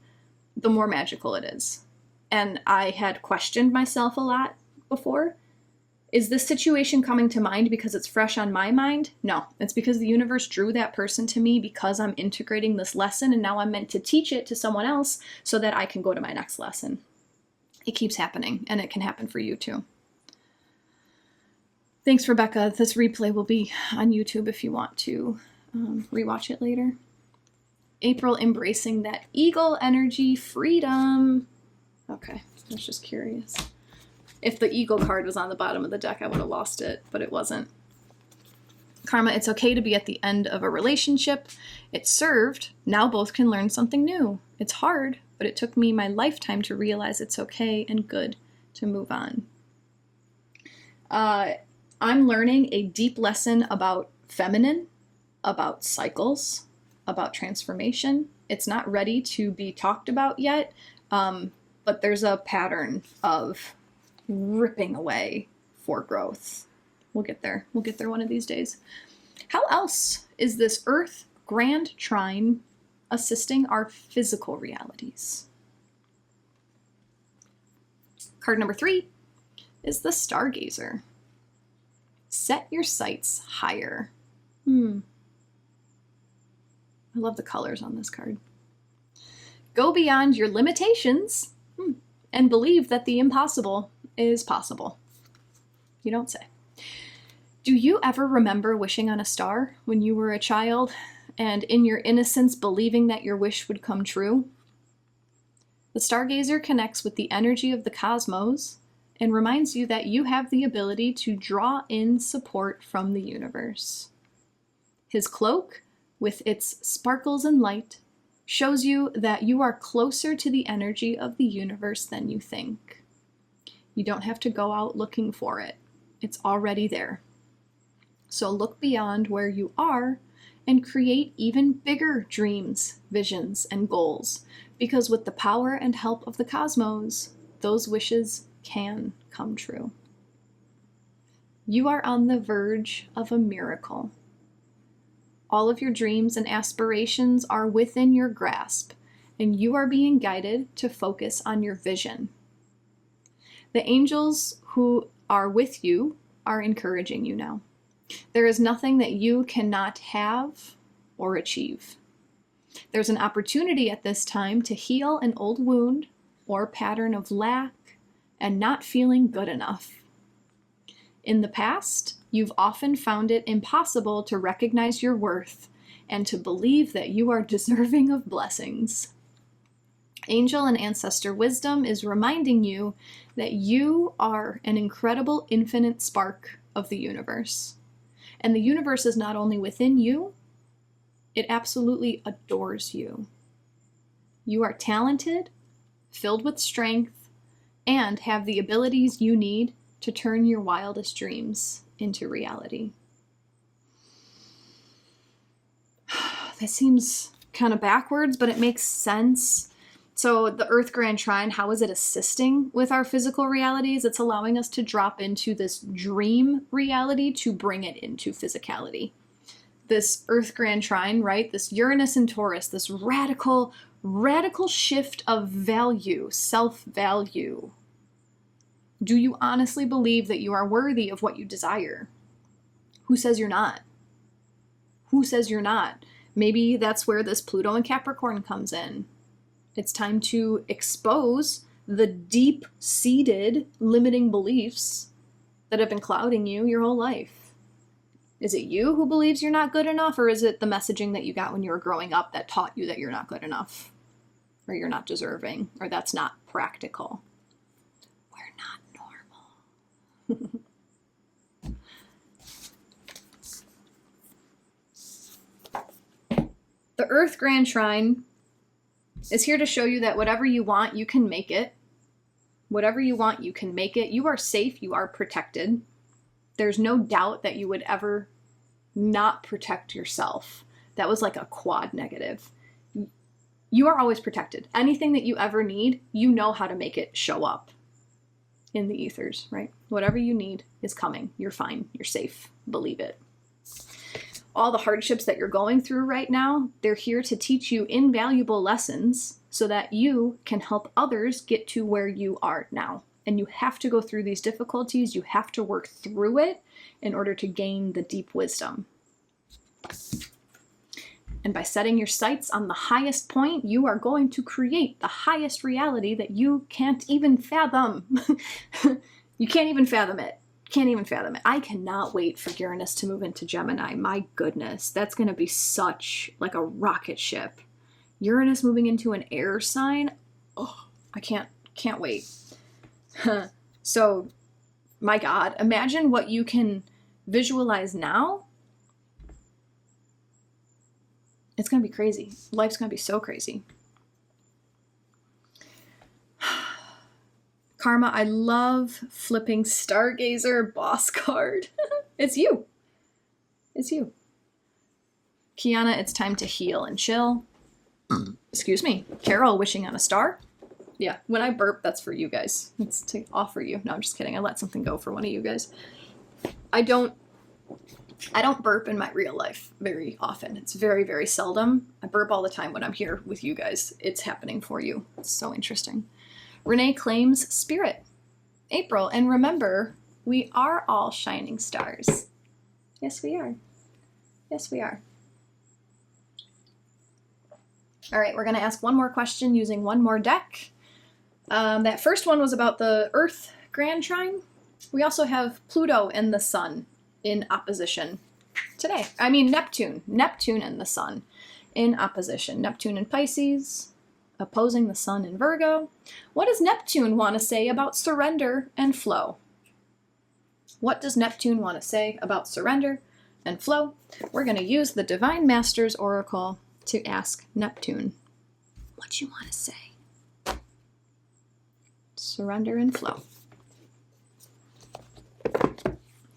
the more magical it is. And I had questioned myself a lot before. Is this situation coming to mind because it's fresh on my mind? No, it's because the universe drew that person to me because I'm integrating this lesson, and now I'm meant to teach it to someone else so that I can go to my next lesson. It keeps happening, and it can happen for you too. Thanks, Rebecca. This replay will be on YouTube if you want to rewatch it later. April, embracing that eagle energy, freedom. Okay, I was just curious. If the eagle card was on the bottom of the deck, I would have lost it, but it wasn't. Karma, it's okay to be at the end of a relationship. It served. Now both can learn something new. It's hard, but it took me my lifetime to realize it's okay and good to move on. I'm learning a deep lesson about feminine about cycles, about transformation. It's not ready to be talked about yet, but there's a pattern of ripping away for growth. We'll get there. We'll get there one of these days. How else is this Earth Grand Trine assisting our physical realities? Card number 3 is the Stargazer. Set your sights higher. I love the colors on this card. Go beyond your limitations and believe that the impossible is possible. You don't say. Do you ever remember wishing on a star when you were a child and in your innocence believing that your wish would come true? The Stargazer connects with the energy of the cosmos and reminds you that you have the ability to draw in support from the universe. His cloak, with its sparkles and light, shows you that you are closer to the energy of the universe than you think. You don't have to go out looking for it. It's already there. So look beyond where you are and create even bigger dreams, visions, and goals, because with the power and help of the cosmos, those wishes can come true. You are on the verge of a miracle. All of your dreams and aspirations are within your grasp, and you are being guided to focus on your vision. The angels who are with you are encouraging you now. There is nothing that you cannot have or achieve. There's an opportunity at this time to heal an old wound or pattern of lack and not feeling good enough. In the past, you've often found it impossible to recognize your worth and to believe that you are deserving of blessings. Angel and ancestor wisdom is reminding you that you are an incredible infinite spark of the universe. And the universe is not only within you, it absolutely adores you. You are talented, filled with strength, and have the abilities you need to turn your wildest dreams into reality. That seems kind of backwards, but it makes sense. So the Earth Grand Trine, how is it assisting with our physical realities? It's allowing us to drop into this dream reality to bring it into physicality. This Earth Grand Trine, right? This Uranus and Taurus, this radical shift of value, self-value. Do you honestly believe that you are worthy of what you desire? Who says you're not? Who says you're not? Maybe that's where this Pluto and Capricorn comes in. It's time to expose the deep-seated limiting beliefs that have been clouding you your whole life. Is it you who believes you're not good enough, or is it the messaging that you got when you were growing up that taught you that you're not good enough, or you're not deserving, or that's not practical? We're not normal. The Earth Grand Trine is here to show you that whatever you want, you can make it. Whatever you want, you can make it. You are safe. You are protected. There's no doubt that you would ever not protect yourself. That was like a quad negative. You are always protected. Anything that you ever need, you know how to make it show up in the ethers, right? Whatever you need is coming. You're fine. You're safe. Believe it. All the hardships that you're going through right now, they're here to teach you invaluable lessons so that you can help others get to where you are now. And you have to go through these difficulties. You have to work through it in order to gain the deep wisdom. And by setting your sights on the highest point, you are going to create the highest reality that you can't even fathom. You can't even fathom it. Can't even fathom it. I cannot wait for Uranus to move into Gemini. My goodness, that's going to be such like a rocket ship. Uranus moving into an air sign. Oh, I can't wait. So, my God, imagine what you can visualize now. It's going to be crazy. Life's going to be so crazy. Karma, I love flipping Stargazer boss card. It's you. It's you. Kiana, it's time to heal and chill. Excuse me. Carol, wishing on a star. Yeah, when I burp, that's for you guys. It's to offer you. No, I'm just kidding. I let something go for one of you guys. I don't burp in my real life very often. It's very, very seldom. I burp all the time when I'm here with you guys. It's happening for you. It's so interesting. Renee claims spirit. April, and remember, we are all shining stars. Yes, we are. Yes, we are. All right, we're going to ask one more question using one more deck. That first one was about the Earth Grand Trine. We also have Pluto and the Sun in opposition today. I mean Neptune. Neptune and the Sun in opposition. Neptune in Pisces, opposing the Sun in Virgo. What does Neptune want to say about surrender and flow? What does Neptune want to say about surrender and flow? We're going to use the Divine Masters Oracle to ask Neptune what you want to say. Surrender and flow.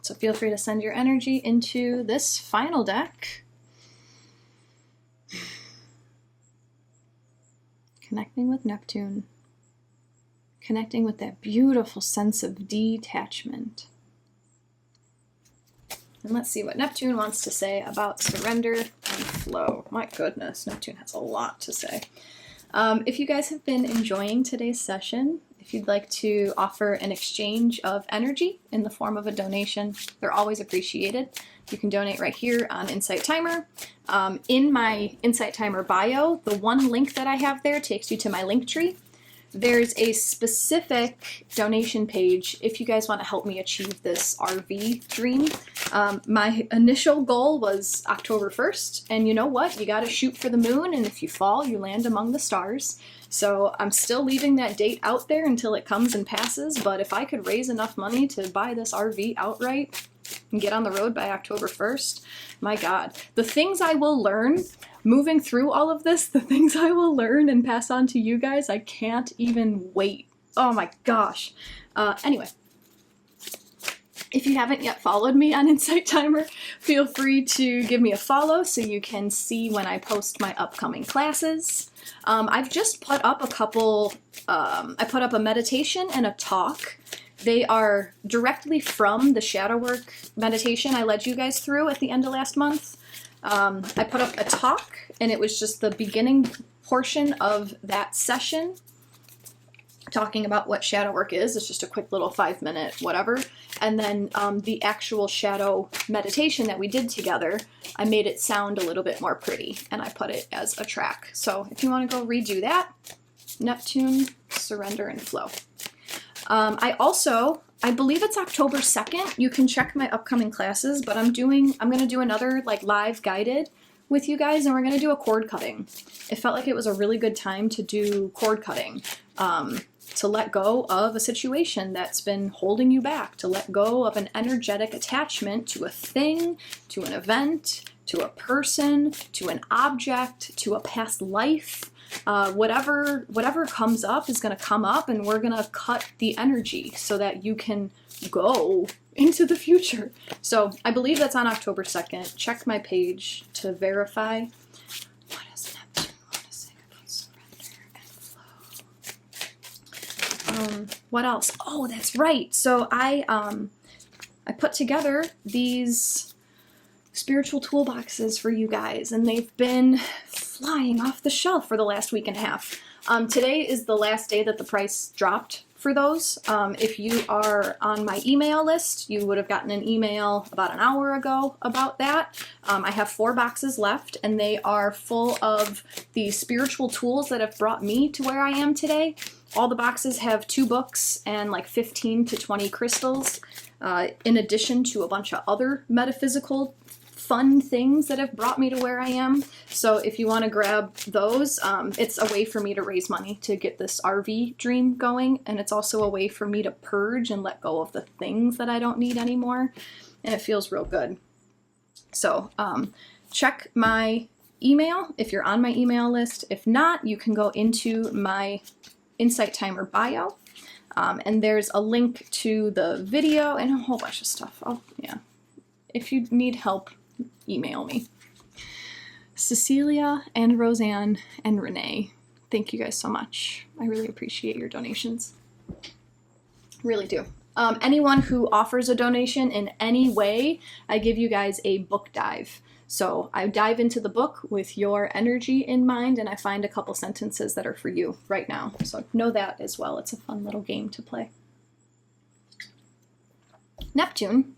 So feel free to send your energy into this final deck. Connecting with Neptune. Connecting with that beautiful sense of detachment. And let's see what Neptune wants to say about surrender and flow. My goodness, Neptune has a lot to say. If you guys have been enjoying today's session, if you'd like to offer an exchange of energy in the form of a donation, they're always appreciated. You can donate right here on Insight Timer. In my Insight Timer bio, the one link that I have there takes you to my link tree. There's a specific donation page if you guys want to help me achieve this RV dream. My initial goal was October 1st, and you know what? You got to shoot for the moon, and if you fall, you land among the stars. So I'm still leaving that date out there until it comes and passes, but if I could raise enough money to buy this RV outright and get on the road by October 1st, my God. The things I will learn moving through all of this, the things I will learn and pass on to you guys, I can't even wait. Oh my gosh. Anyway, if you haven't yet followed me on Insight Timer, feel free to give me a follow so you can see when I post my upcoming classes. I've just put up a couple, I put up a meditation and a talk. They are directly from the shadow work meditation I led you guys through at the end of last month. I put up a talk, and it was just the beginning portion of that session, talking about what shadow work is. It's just a quick little 5-minute whatever. And then the actual shadow meditation that we did together, I made it sound a little bit more pretty, and I put it as a track. So if you want to go redo that, Neptune, Surrender, and Flow. I believe it's October 2nd. You can check my upcoming classes, but I'm going to do another like live guided with you guys, and we're going to do a cord cutting. It felt like it was a really good time to do cord cutting, to let go of a situation that's been holding you back, to let go of an energetic attachment to a thing, to an event, to a person, to an object, to a past life. Whatever comes up is going to come up, and we're going to cut the energy so that you can go into the future. So I believe that's on October 2nd. Check my page to verify. What does Neptune want to say about surrender and flow? What else? Oh, that's right. So I put together these spiritual toolboxes for you guys, and they've been flying off the shelf for the last week and a half. Today is the last day that the price dropped for those. If you are on my email list, you would have gotten an email about an hour ago about that. I have 4 boxes left, and they are full of the spiritual tools that have brought me to where I am today. All the boxes have 2 books and like 15 to 20 crystals, in addition to a bunch of other metaphysical fun things that have brought me to where I am. So if you want to grab those, it's a way for me to raise money to get this RV dream going, and it's also a way for me to purge and let go of the things that I don't need anymore, and it feels real good. So check my email if you're on my email list. If not, you can go into my Insight Timer bio, and there's a link to the video and a whole bunch of stuff. Oh yeah, if you need help, email me. Cecilia and Roseanne and Renee. Thank you guys so much. I really appreciate your donations. Really do. Anyone who offers a donation in any way, I give you guys a book dive. So I dive into the book with your energy in mind, and I find a couple sentences that are for you right now. So know that as well. It's a fun little game to play. Neptune.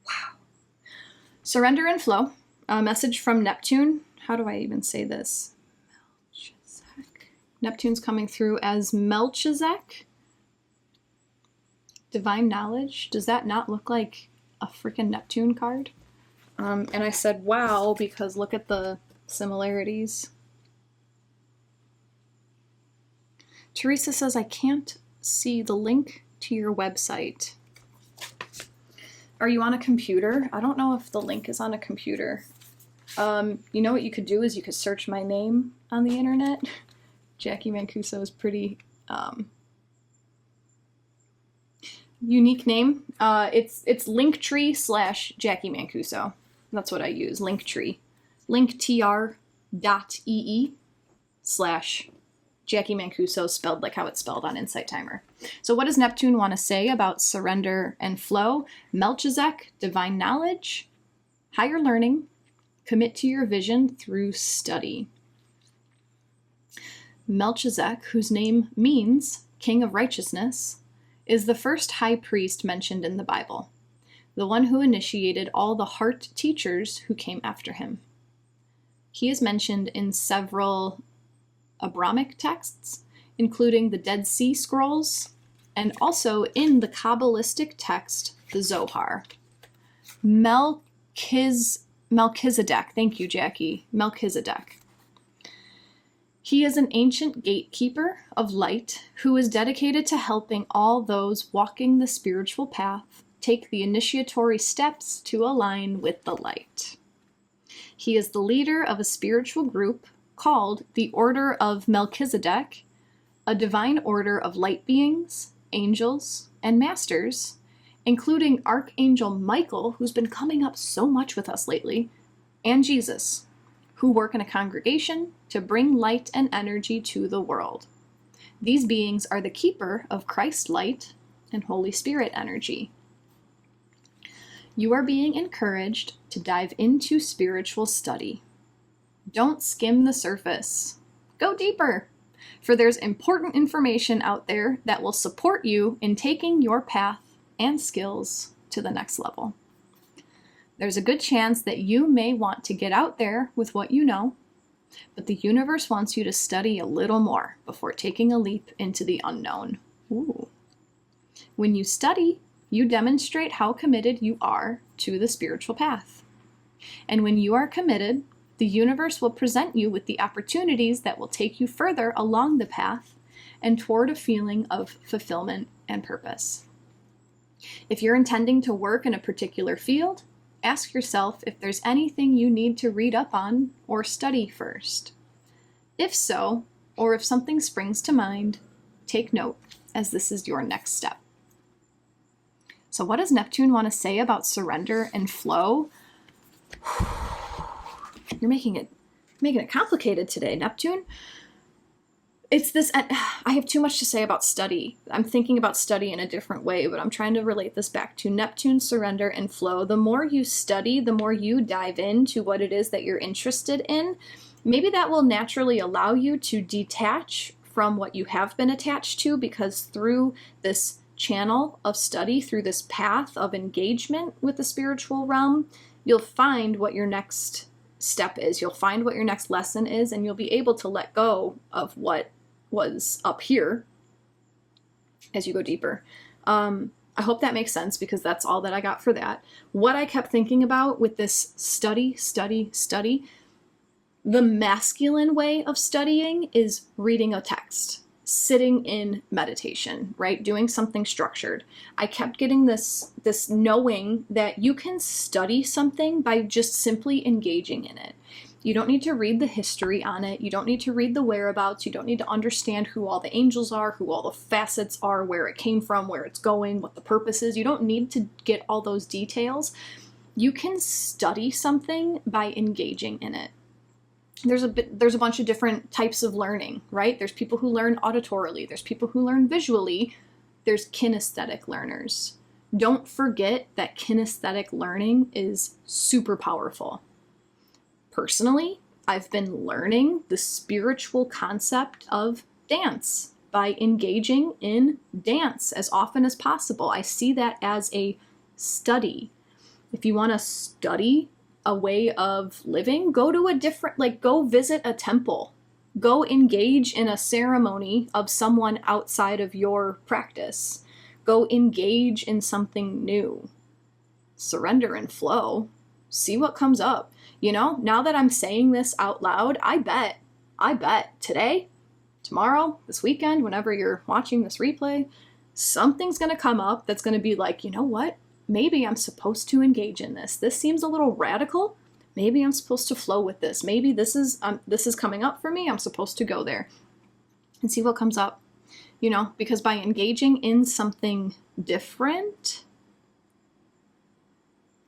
Wow. Surrender and flow. A message from Neptune. How do I even say this? Neptune's coming through as Melchizedek. Divine knowledge. Does that not look like a freaking Neptune card? And I said, wow, because look at the similarities. Teresa says, I can't see the link to your website. Are you on a computer? I don't know if the link is on a computer. You know what you could do is you could search my name on the internet. Jacqui Mancuso is pretty unique name. It's Linktree/Jacqui Mancuso. That's what I use. Linktree. linktr.ee/Jacqui Mancuso, spelled like how it's spelled on Insight Timer. So what does Neptune want to say about surrender and flow? Melchizedek, divine knowledge, higher learning, commit to your vision through study. Melchizedek, whose name means King of Righteousness, is the first high priest mentioned in the Bible, the one who initiated all the heart teachers who came after him. He is mentioned in several Abrahamic texts, including the Dead Sea Scrolls, and also in the Kabbalistic text, the Zohar. Melchizedek, thank you, Jackie. Melchizedek. He is an ancient gatekeeper of light who is dedicated to helping all those walking the spiritual path take the initiatory steps to align with the light. He is the leader of a spiritual group called the Order of Melchizedek, a divine order of light beings, angels, and masters, including Archangel Michael, who's been coming up so much with us lately, and Jesus, who work in a congregation to bring light and energy to the world. These beings are the keeper of Christ's light and Holy Spirit energy. You are being encouraged to dive into spiritual study. Don't skim the surface. Go deeper, for there's important information out there that will support you in taking your path and skills to the next level. There's a good chance that you may want to get out there with what you know, but the universe wants you to study a little more before taking a leap into the unknown. Ooh. When you study, you demonstrate how committed you are to the spiritual path. And when you are committed, the universe will present you with the opportunities that will take you further along the path and toward a feeling of fulfillment and purpose. If you're intending to work in a particular field, ask yourself if there's anything you need to read up on or study first. If so, or if something springs to mind, take note, as this is your next step. So what does Neptune want to say about surrender and flow? You're making it complicated today, Neptune. It's this, I have too much to say about study. I'm thinking about study in a different way, but I'm trying to relate this back to Neptune, surrender, and flow. The more you study, the more you dive into what it is that you're interested in. Maybe that will naturally allow you to detach from what you have been attached to, because through this channel of study, through this path of engagement with the spiritual realm, you'll find what your next step is. You'll find what your next lesson is, and you'll be able to let go of what was up here as you go deeper. I hope that makes sense, because that's all that I got for that. What I kept thinking about with this study, the masculine way of studying is reading a text, sitting in meditation, right? Doing something structured. I kept getting this knowing that you can study something by just simply engaging in it. You don't need to read the history on it. You don't need to read the whereabouts. You don't need to understand who all the angels are, who all the facets are, where it came from, where it's going, what the purpose is. You don't need to get all those details. You can study something by engaging in it. There's a bunch of different types of learning, right? There's people who learn auditorily. There's people who learn visually. There's kinesthetic learners. Don't forget that kinesthetic learning is super powerful. Personally, I've been learning the spiritual concept of dance by engaging in dance as often as possible. I see that as a study. If you want to study a way of living, go to a different, go visit a temple. Go engage in a ceremony of someone outside of your practice. Go engage in something new. Surrender and flow. See what comes up. You know, now that I'm saying this out loud, I bet today, tomorrow, this weekend, whenever you're watching this replay, something's going to come up that's going to be like, you know what? Maybe I'm supposed to engage in this. This seems a little radical. Maybe I'm supposed to flow with this. Maybe this is coming up for me. I'm supposed to go there and see what comes up, you know, because by engaging in something different,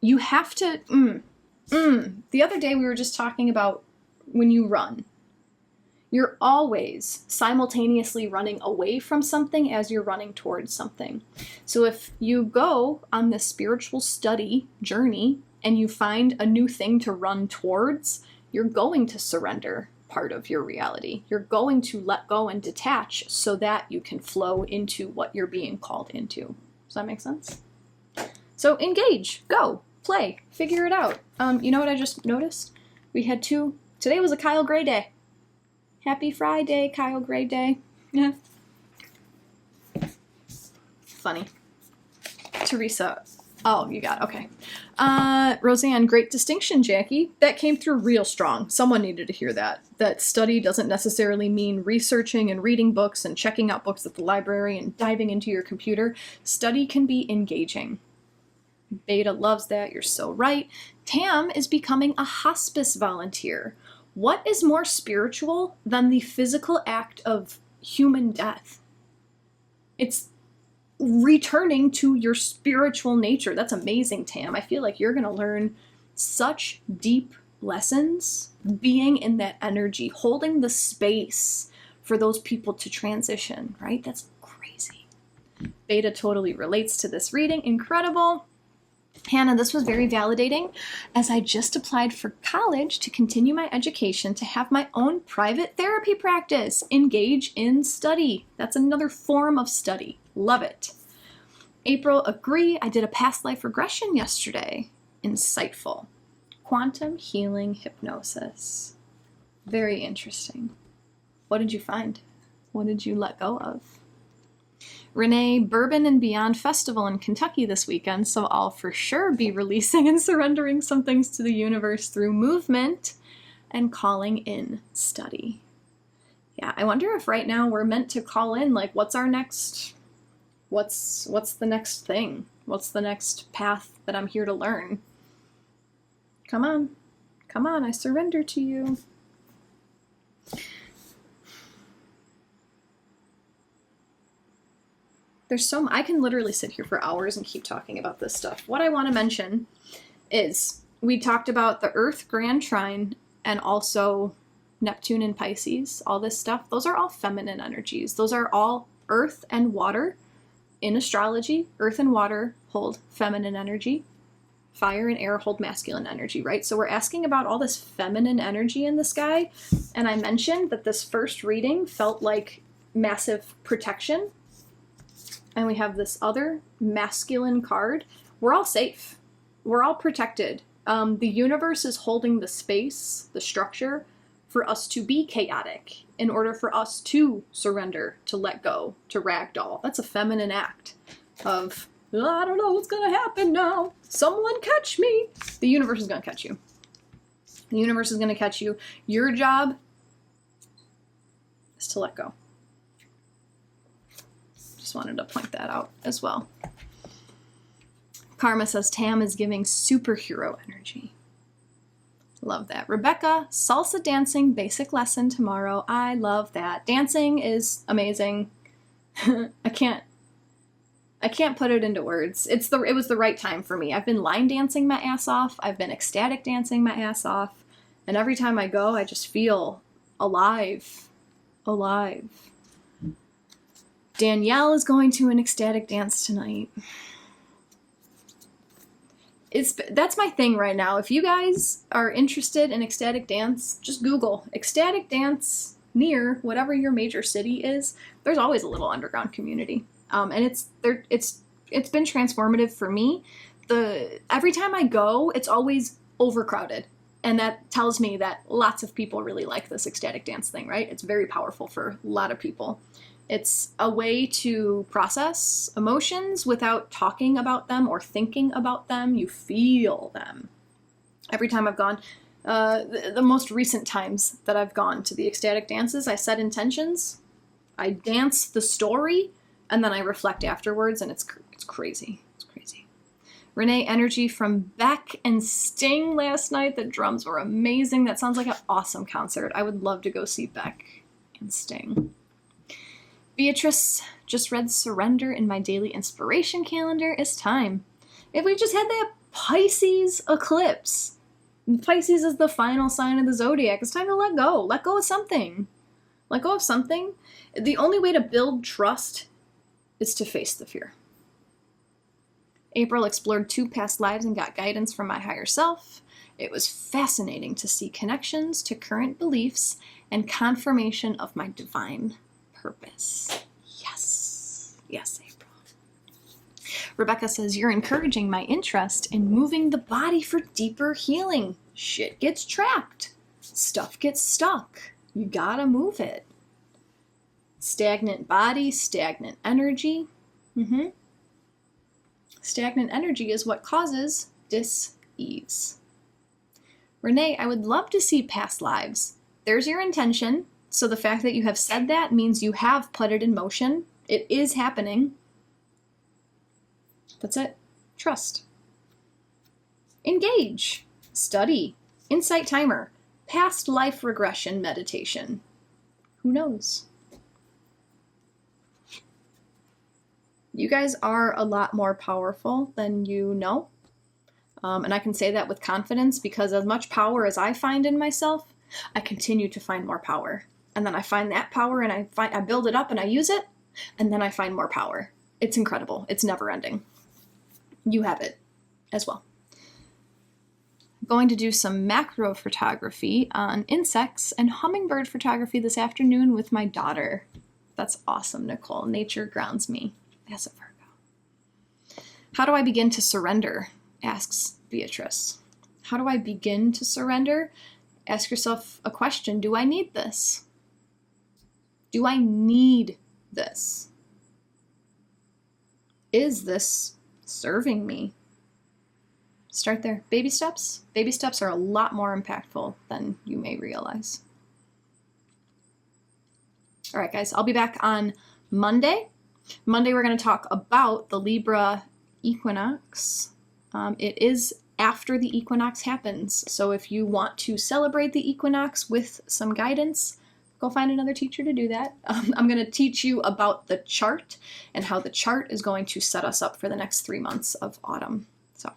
you have to, the other day we were just talking about when you run, you're always simultaneously running away from something as you're running towards something. So if you go on this spiritual study journey and you find a new thing to run towards, you're going to surrender part of your reality. You're going to let go and detach so that you can flow into what you're being called into. Does that make sense? So engage, go, play, figure it out. You know what I just noticed? We had today was a Kyle Gray day. Happy Friday, Kyle Gray Day. Yeah. Funny. Teresa. Oh, you got it. Okay. Roseanne, great distinction, Jacqui. That came through real strong. Someone needed to hear that. That study doesn't necessarily mean researching and reading books and checking out books at the library and diving into your computer. Study can be engaging. Beta loves that. You're so right. Tam is becoming a hospice volunteer. What is more spiritual than the physical act of human death? It's returning to your spiritual nature. That's amazing, Tam. I feel like you're going to learn such deep lessons being in that energy, holding the space for those people to transition, right? That's crazy. Beta totally relates to this reading. Incredible. Hannah, this was very validating as I just applied for college to continue my education to have my own private therapy practice. Engage in study. That's another form of study. Love it. April, agree. I did a past life regression yesterday. Insightful. Quantum healing hypnosis. Very interesting. What did you find? What did you let go of? Renee, Bourbon and Beyond Festival in Kentucky this weekend, so I'll for sure be releasing and surrendering some things to the universe through movement and calling in study. Yeah, I wonder if right now we're meant to call in, like, what's the next thing? What's the next path that I'm here to learn? Come on, I surrender to you. I can literally sit here for hours and keep talking about this stuff. What I want to mention is we talked about the Earth Grand Trine and also Neptune and Pisces, all this stuff. Those are all feminine energies. Those are all earth and water. In astrology, earth and water hold feminine energy. Fire and air hold masculine energy, right? So we're asking about all this feminine energy in the sky. And I mentioned that this first reading felt like massive protection. And we have this other masculine card. We're all safe. We're all protected. The universe is holding the space, the structure, for us to be chaotic in order for us to surrender, to let go, to ragdoll. That's a feminine act of, I don't know what's going to happen now. Someone catch me. The universe is going to catch you. The universe is going to catch you. Your job is to let go. Just wanted to point that out as well. Karma says Tam is giving superhero energy. Love that. Rebecca, salsa dancing basic lesson tomorrow. I love that. Dancing is amazing. I can't put it into words. It was the right time for me. I've been line dancing my ass off. I've been ecstatic dancing my ass off. And every time I go, I just feel alive. Alive. Danielle is going to an ecstatic dance tonight. That's my thing right now. If you guys are interested in ecstatic dance, just Google ecstatic dance near whatever your major city is. There's always a little underground community. And it's been transformative for me. Every time I go, it's always overcrowded. And that tells me that lots of people really like this ecstatic dance thing, right? It's very powerful for a lot of people. It's a way to process emotions without talking about them or thinking about them. You feel them. Every time I've gone, the most recent times that I've gone to the ecstatic dances, I set intentions, I dance the story, and then I reflect afterwards, and it's crazy. It's crazy. Renee, energy from Beck and Sting last night. The drums were amazing. That sounds like an awesome concert. I would love to go see Beck and Sting. Beatrice, just read Surrender in my daily inspiration calendar. It's time. If we just had that Pisces eclipse. Pisces is the final sign of the zodiac. It's time to let go. Let go of something. Let go of something. The only way to build trust is to face the fear. April explored 2 past lives and got guidance from my higher self. It was fascinating to see connections to current beliefs and confirmation of my divine purpose. Yes. Yes, April. Rebecca says, you're encouraging my interest in moving the body for deeper healing. Shit gets trapped. Stuff gets stuck. You gotta move it. Stagnant body, stagnant energy. Stagnant energy is what causes dis-ease. Renee, I would love to see past lives. There's your intention. So the fact that you have said that means you have put it in motion. It is happening. That's it. Trust. Engage. Study. Insight timer. Past life regression meditation. Who knows? You guys are a lot more powerful than you know. And I can say that with confidence because as much power as I find in myself, I continue to find more power. And then I find that power and I build it up and I use it, and then I find more power. It's incredible. It's never ending. You have it as well. I'm going to do some macro photography on insects and hummingbird photography this afternoon with my daughter. That's awesome, Nicole. Nature grounds me. As a Virgo. How do I begin to surrender? Asks Beatrice. How do I begin to surrender? Ask yourself a question. Do I need this? Do I need this? Is this serving me? Start there. Baby steps. Baby steps are a lot more impactful than you may realize. All right, guys, I'll be back on Monday. Monday, we're going to talk about the Libra equinox. It is after the equinox happens. So if you want to celebrate the equinox with some guidance, go find another teacher to do that. I'm going to teach you about the chart and how the chart is going to set us up for the next 3 months of autumn. So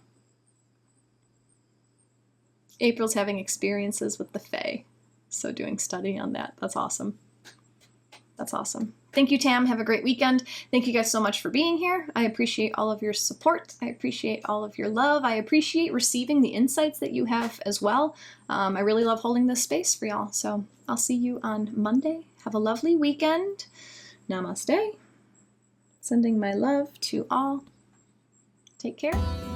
April's having experiences with the Fae. So doing study on that. That's awesome. That's awesome. Thank you, Tam. Have a great weekend. Thank you guys so much for being here. I appreciate all of your support. I appreciate all of your love. I appreciate receiving the insights that you have as well. I really love holding this space for y'all. So I'll see you on Monday. Have a lovely weekend. Namaste. Sending my love to all. Take care.